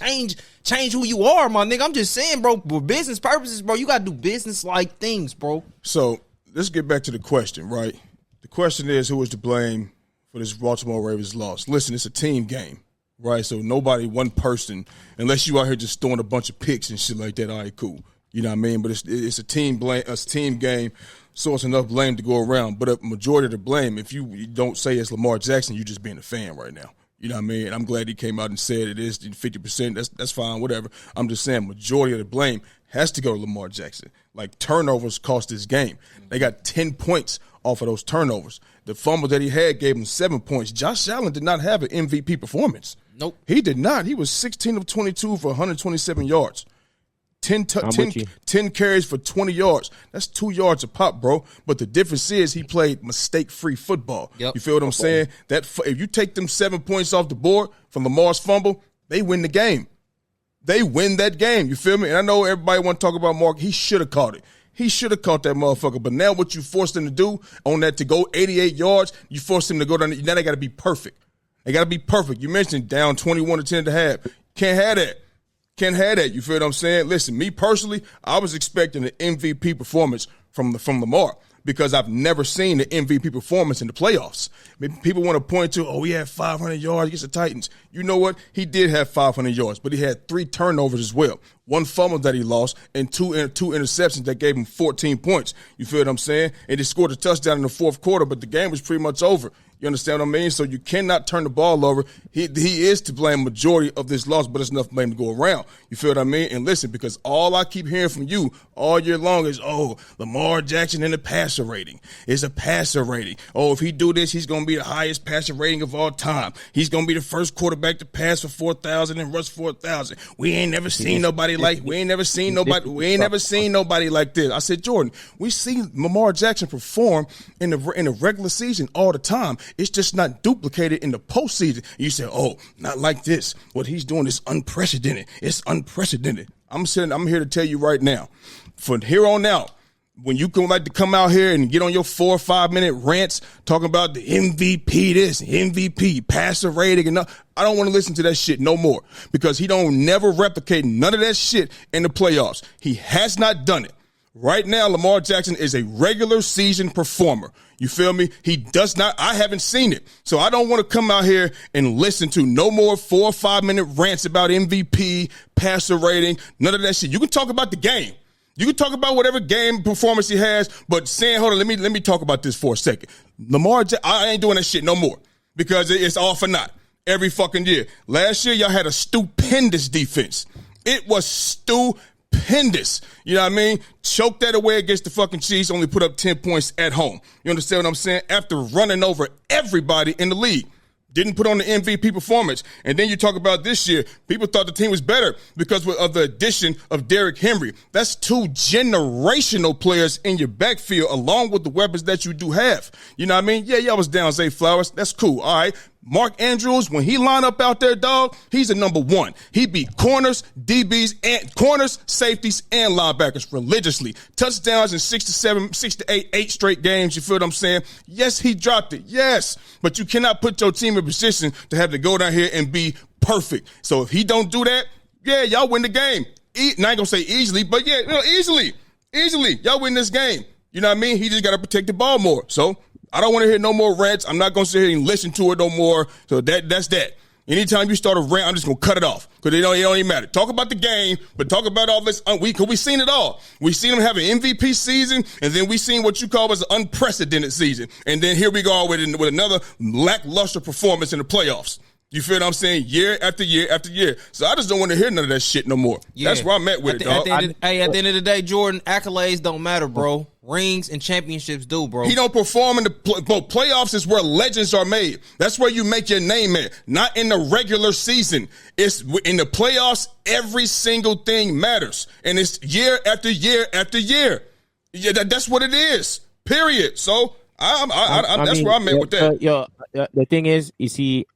change who you are, my nigga. I'm just saying, bro, for business purposes, bro, you gotta do business-like things, bro. So let's get back to the question, right? The question is, who is to blame for this Baltimore Ravens loss? Listen, it's a team game, right? So nobody, one person, unless you out here just throwing a bunch of picks and shit like that, all right, cool. You know what I mean? But it's a team game, so it's enough blame to go around. But a majority of the blame, if you don't say it's Lamar Jackson, you just being a fan right now. You know what I mean? And I'm glad he came out and said it is 50%. That's fine, whatever. I'm just saying majority of the blame has to go to Lamar Jackson. Like, turnovers cost this game. They got 10 points off of those turnovers. The fumble that he had gave him 7 points. Josh Allen did not have an MVP performance. Nope. He did not. He was 16 of 22 for 127 yards. 10 carries for 20 yards. That's 2 yards a pop, bro. But the difference is he played mistake-free football. Yep. You feel what I'm saying? That if you take them 7 points off the board from Lamar's fumble, they win the game. They win that game. You feel me? And I know everybody want to talk about Mark. He should have caught it. He should have caught that motherfucker. But now what you forced him to do on that to go 88 yards, you forced him to go down. Now they got to be perfect. They got to be perfect. You mentioned down 21-10 at the half. Can't have that. Can't have that. You feel what I'm saying? Listen, me personally, I was expecting an MVP performance from Lamar because I've never seen the MVP performance in the playoffs. I mean, people want to point to, he had 500 yards against the Titans. You know what? He did have 500 yards, but he had 3 turnovers as well. 1 fumble that he lost and two interceptions that gave him 14 points. You feel what I'm saying? And he scored a touchdown in the fourth quarter, but the game was pretty much over. You understand what I mean? So you cannot turn the ball over. He is to blame majority of this loss, but it's enough blame to go around. You feel what I mean? And listen, because all I keep hearing from you all year long is, Lamar Jackson in the passer rating. It's a passer rating. If he do this, he's going to be the highest passer rating of all time. He's going to be the first quarterback to pass for 4,000 and rush 4,000. We ain't never seen nobody like this. I said, Jordan, we see Lamar Jackson perform in the regular season all the time. It's just not duplicated in the postseason. You say, not like this. What he's doing is unprecedented. It's unprecedented. I'm here to tell you right now, from here on out, when you can like to come out here and get on your 4 or 5 minute rants talking about the MVP this, MVP, passer rating, and I don't want to listen to that shit no more because he don't never replicate none of that shit in the playoffs. He has not done it. Right now, Lamar Jackson is a regular season performer. You feel me? He does not. I haven't seen it. So I don't want to come out here and listen to no more 4 or 5 minute rants about MVP, passer rating, none of that shit. You can talk about the game. You can talk about whatever game performance he has, but saying, hold on, let me talk about this for a second. Lamar Jackson, I ain't doing that shit no more because it's all for naught every fucking year. Last year, y'all had a stupendous defense. It was stupendous. You know what I mean? Choked that away against the fucking Chiefs, only put up 10 points at home. You understand what I'm saying? After running over everybody in the league. Didn't put on the MVP performance. And then you talk about this year, people thought the team was better because of the addition of Derrick Henry. That's 2 generational players in your backfield along with the weapons that you do have. You know what I mean? Yeah, y'all was down Zay Flowers. That's cool. All right. Mark Andrews, when he line up out there, dog, he's a number one. He beat corners, DBs, and corners, safeties, and linebackers religiously. Touchdowns in 6 to 8 straight games. You feel what I'm saying? Yes, he dropped it. Yes. But you cannot put your team in position to have to go down here and be perfect. So if he don't do that, yeah, y'all win the game. Not going to say easily, but yeah, easily. Y'all win this game. You know what I mean? He just got to protect the ball more. So I don't want to hear no more rants. I'm not going to sit here and listen to it no more. So that's that. Anytime you start a rant, I'm just going to cut it off because it don't even matter. Talk about the game, but talk about all this. Because we seen it all. We seen him have an MVP season, and then we seen what you call as an unprecedented season. And then here we go with another lackluster performance in the playoffs. You feel what I'm saying? Year after year after year. So I just don't want to hear none of that shit no more. Yeah. That's where I'm at with it, dog. At the end of the day, Jordan, accolades don't matter, bro. Rings and championships do, bro. He don't perform in the playoffs is where legends are made. That's where you make your name at. Not in the regular season. It's in the playoffs, every single thing matters. And it's year after year after year. Yeah, that's what it is. Period. So that's where I'm at with that. The thing is, you see,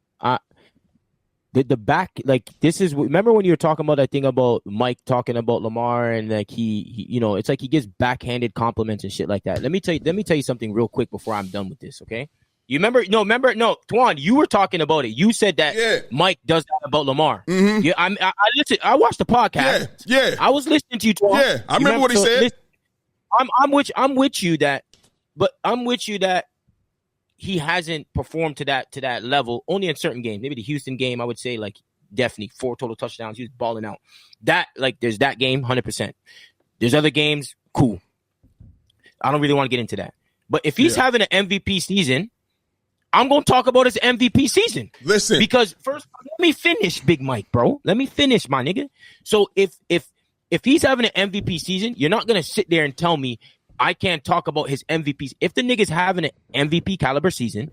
the back, like, this is, remember when you were talking about that thing about Mike talking about Lamar and like he it's like he gives backhanded compliments and shit like that. Let me tell you something real quick before I'm done with this, okay? You remember, Twan, you were talking about it. You said that Mike does that about Lamar. Mm-hmm. Yeah, I listened. I watched the podcast. Yeah. I was listening to you, Twan. Yeah, I remember what he said. Listen, I'm with you that he hasn't performed to that level only in certain games. Maybe the Houston game, I would say, like, definitely 4 total touchdowns. He was balling out. That, like, there's that game, 100%. There's other games, cool. I don't really want to get into that. But if he's having an MVP season, I'm going to talk about his MVP season. Listen. Because first, let me finish, Big Mike, bro. Let me finish, my nigga. So if he's having an MVP season, you're not going to sit there and tell me I can't talk about his MVPs. If the nigga's having an MVP caliber season,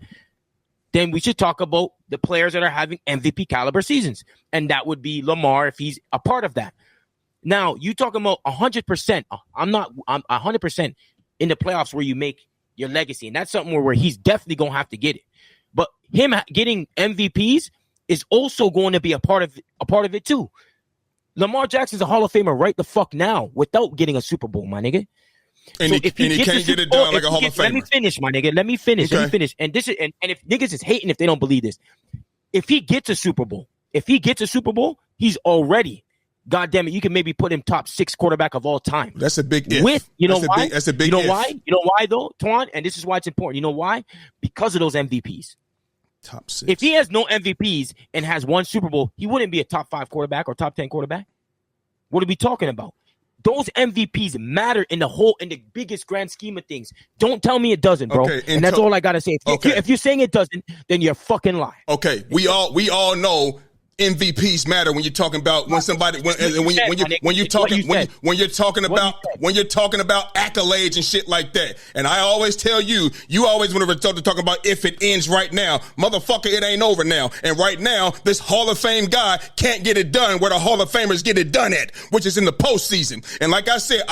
then we should talk about the players that are having MVP caliber seasons. And that would be Lamar if he's a part of that. Now, you talking about 100%. I'm 100% in the playoffs where you make your legacy. And that's something where he's definitely going to have to get it. But him getting MVPs is also going to be a part of it too. Lamar Jackson's a Hall of Famer right the fuck now without getting a Super Bowl, my nigga. And so he can't get it done like a Hall of Famer. Let me finish, my nigga. Let me finish. And this is and if niggas is hating if they don't believe this, if he gets a Super Bowl, he's already, goddamn it, you can maybe put him top 6 quarterback of all time. That's a big if. Why? That's a big. You know if. why? You know why though, Twan? And this is why it's important. You know why? Because of those MVPs. Top 6. If he has no MVPs and has one Super Bowl, he wouldn't be a top 5 quarterback or top 10 quarterback. What are we talking about? Those MVPs matter in the biggest grand scheme of things. Don't tell me it doesn't, bro. Okay, and that's all I gotta say. If you're saying it doesn't, then you're fucking lying. Okay, we all know MVPs matter when you're talking about when somebody when you're talking about accolades and shit like that. And I always tell you always want to talk about if it ends right now, motherfucker, it ain't over now. And right now, this Hall of Fame guy can't get it done where the Hall of Famers get it done at, which is in the postseason. And like I said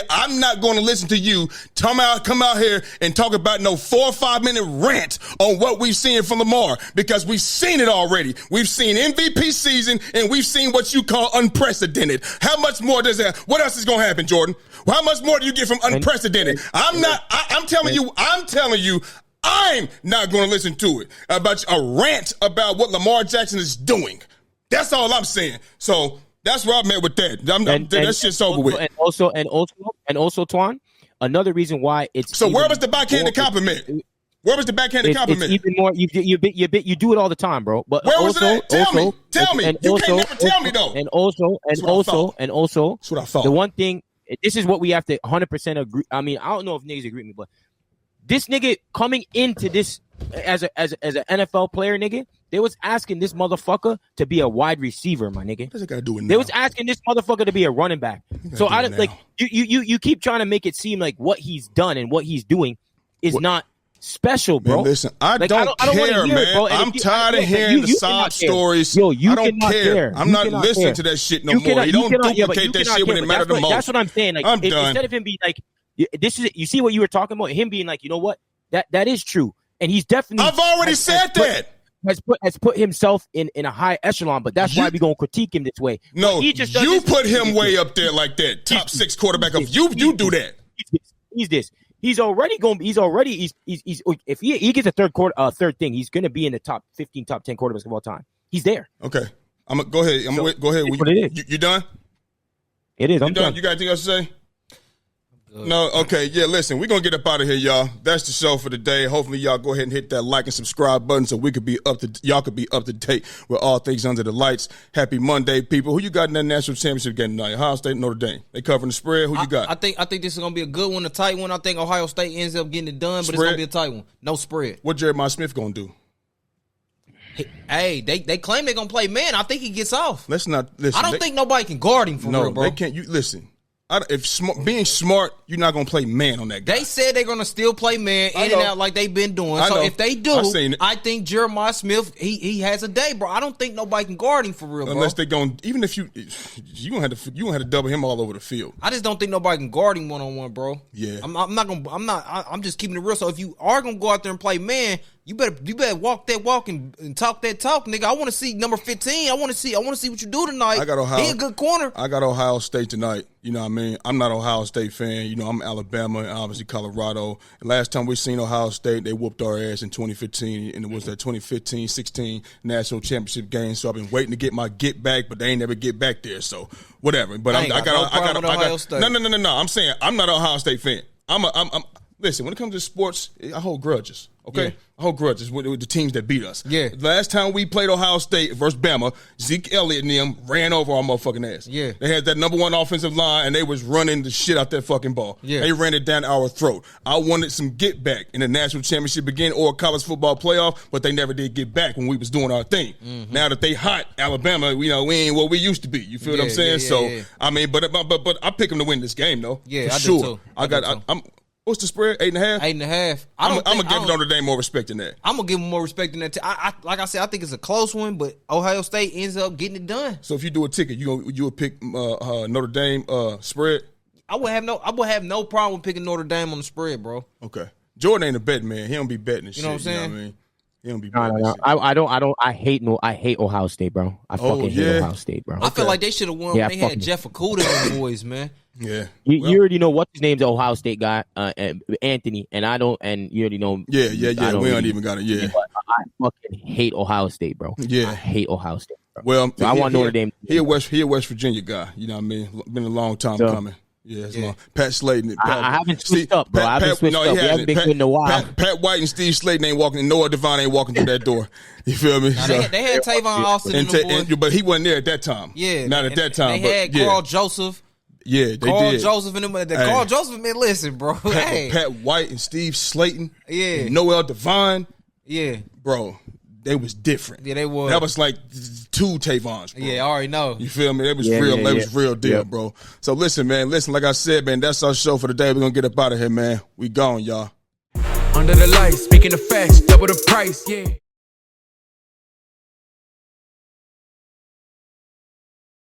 I'm not going to listen to you come out here and talk about no 4 or 5 minute rant on what we've seen from Lamar because we've seen it already. We've seen MVP season and we've seen what you call unprecedented. How much more does that? What else is going to happen, Jordan? How much more do you get from unprecedented? I'm telling you, I'm not going to listen to it about a rant about what Lamar Jackson is doing. That's all I'm saying. So that's where I'm at with that. That shit's over with. And also, Twan, another reason why it's so. Where was the backhanded compliment? Where was the backhanded compliment? It's even more. You do it all the time, bro. But where was it? Tell me. You can't never tell me though. And also, that's what I thought. The one thing, this is what we have to 100% agree. I mean, I don't know if niggas agree with me, but this nigga coming into this as an NFL player, nigga, they was asking this motherfucker to be a wide receiver, my nigga. What does it got to do with now? They was asking this motherfucker to be a running back. So I don't like you keep trying to make it seem like what he's done and what he's doing is not special, bro. Man, listen, I don't care, man. I'm tired of hearing the sob stories. Yo, you I don't care. I'm not listening to that shit no more. You don't duplicate that shit when it matters the most. That's what I'm saying. Like, I'm done. Instead of him being like, this is, you see what you were talking about? Him being like, you know what? That is true. And he's definitely. I've already said that. has put himself in a high echelon, but that's why we gonna critique him this way. No, he just you put him way up there like that. Top 6 quarterback of you do that. He's this. He's already going. If he gets a third thing, he's going to be in the top 15, top 10 quarterbacks of all time. He's there. Okay, go ahead. Go ahead. What it is. You done? It is. I'm done. You got anything else to say? No, okay, yeah, listen, we're going to get up out of here, y'all. That's the show for today. Hopefully, y'all go ahead and hit that like and subscribe button so we could be y'all could be up to date with all things under the lights. Happy Monday, people. Who you got in that national championship game tonight? Ohio State, Notre Dame. They covering the spread. Who you got? I think this is going to be a good one, a tight one. I think Ohio State ends up getting it done, but Spread? it's going to be a tight one. No spread. What Jeremiah Smith going to do? Hey, they claim they're going to play man. I think he gets off. Let's not listen. I don't think nobody can guard him for real, bro. No, they can't. You listen. Being smart, you're not gonna play man on that guy. They said they're gonna still play man in and out like they've been doing. So if they do, I think Jeremiah Smith he has a day, bro. I don't think nobody can guard him for real, bro. Unless they going, even if you gonna have to double him all over the field. I just don't think nobody can guard him 1-on-1, bro. Yeah, I'm just keeping it real. So if you are gonna go out there and play man, you better walk that walk and talk that talk, nigga. I want to see number 15. I want to see what you do tonight. I got Ohio. He a good corner. I got Ohio State tonight. You know what I mean? I'm not an Ohio State fan. You know, I'm Alabama and obviously Colorado. And last time we seen Ohio State, they whooped our ass in 2015, and it was that 2015-16 national championship game. So I've been waiting to get my get back, but they ain't never get back there. So whatever. But I got Ohio State. No. I'm saying I'm not an Ohio State fan. I'm listen, when it comes to sports, I hold grudges. Okay, yeah. I hold grudges with the teams that beat us. Yeah. Last time we played Ohio State versus Bama, Zeke Elliott and them ran over our motherfucking ass. Yeah. They had that number 1 offensive line, and they was running the shit out that fucking ball. Yeah. They ran it down our throat. I wanted some get back in the national championship again or college football playoff, but they never did get back when we was doing our thing. Mm-hmm. Now that they hot, Alabama, we ain't what we used to be. You feel what I'm saying? Yeah. I mean, but I pick them to win this game though. Yeah, for I sure. do too. I'm. What's the spread? 8.5? 8.5. I'm gonna give Notre Dame more respect than that. I'm gonna give them more respect than that. Like I said, I think it's a close one, but Ohio State ends up getting it done. So if you do a ticket, you would pick Notre Dame spread? I would have no problem with picking Notre Dame on the spread, bro. Okay. Jordan ain't a bet man. He don't be betting and shit. You know what I'm saying? You know what I mean? He don't be betting. No. I hate Ohio State, bro. I fucking hate Ohio State, bro. I feel like they should have won when they had Jeff Okudah and the boys, man. Yeah. You already know what his name's the Ohio State guy, Anthony, and I don't, and you already know. Yeah. We don't even got it. Yeah. I fucking hate Ohio State, bro. Yeah. I hate Ohio State, bro. Well, so I want Notre Dame. He a West Virginia guy. You know what I mean? Been a long time coming. Yeah, it's long. Pat Slayton. I haven't switched up, bro. I haven't switched up. He hasn't been good in a while. Pat White and Steve Slayton ain't walking, and Noah Devine ain't walking through that door. You feel me? Now, they had Tavon Austin and them boys. But he wasn't there at that time. Yeah. Not at that time. They had Carl Joseph. Yeah, they Carl did. Joseph and them. Carl Joseph, man, listen, bro. Pat White and Steve Slayton. Yeah. And Noel Devine. Yeah. Bro, they was different. Yeah, they was. That was like 2 Tavons, bro. Yeah, I already know. You feel me? That was real. That was real deal, bro. So listen, man. Like I said, man, that's our show for the day. We're going to get up out of here, man. We gone, y'all. Under the lights, speaking of facts, double the price, yeah.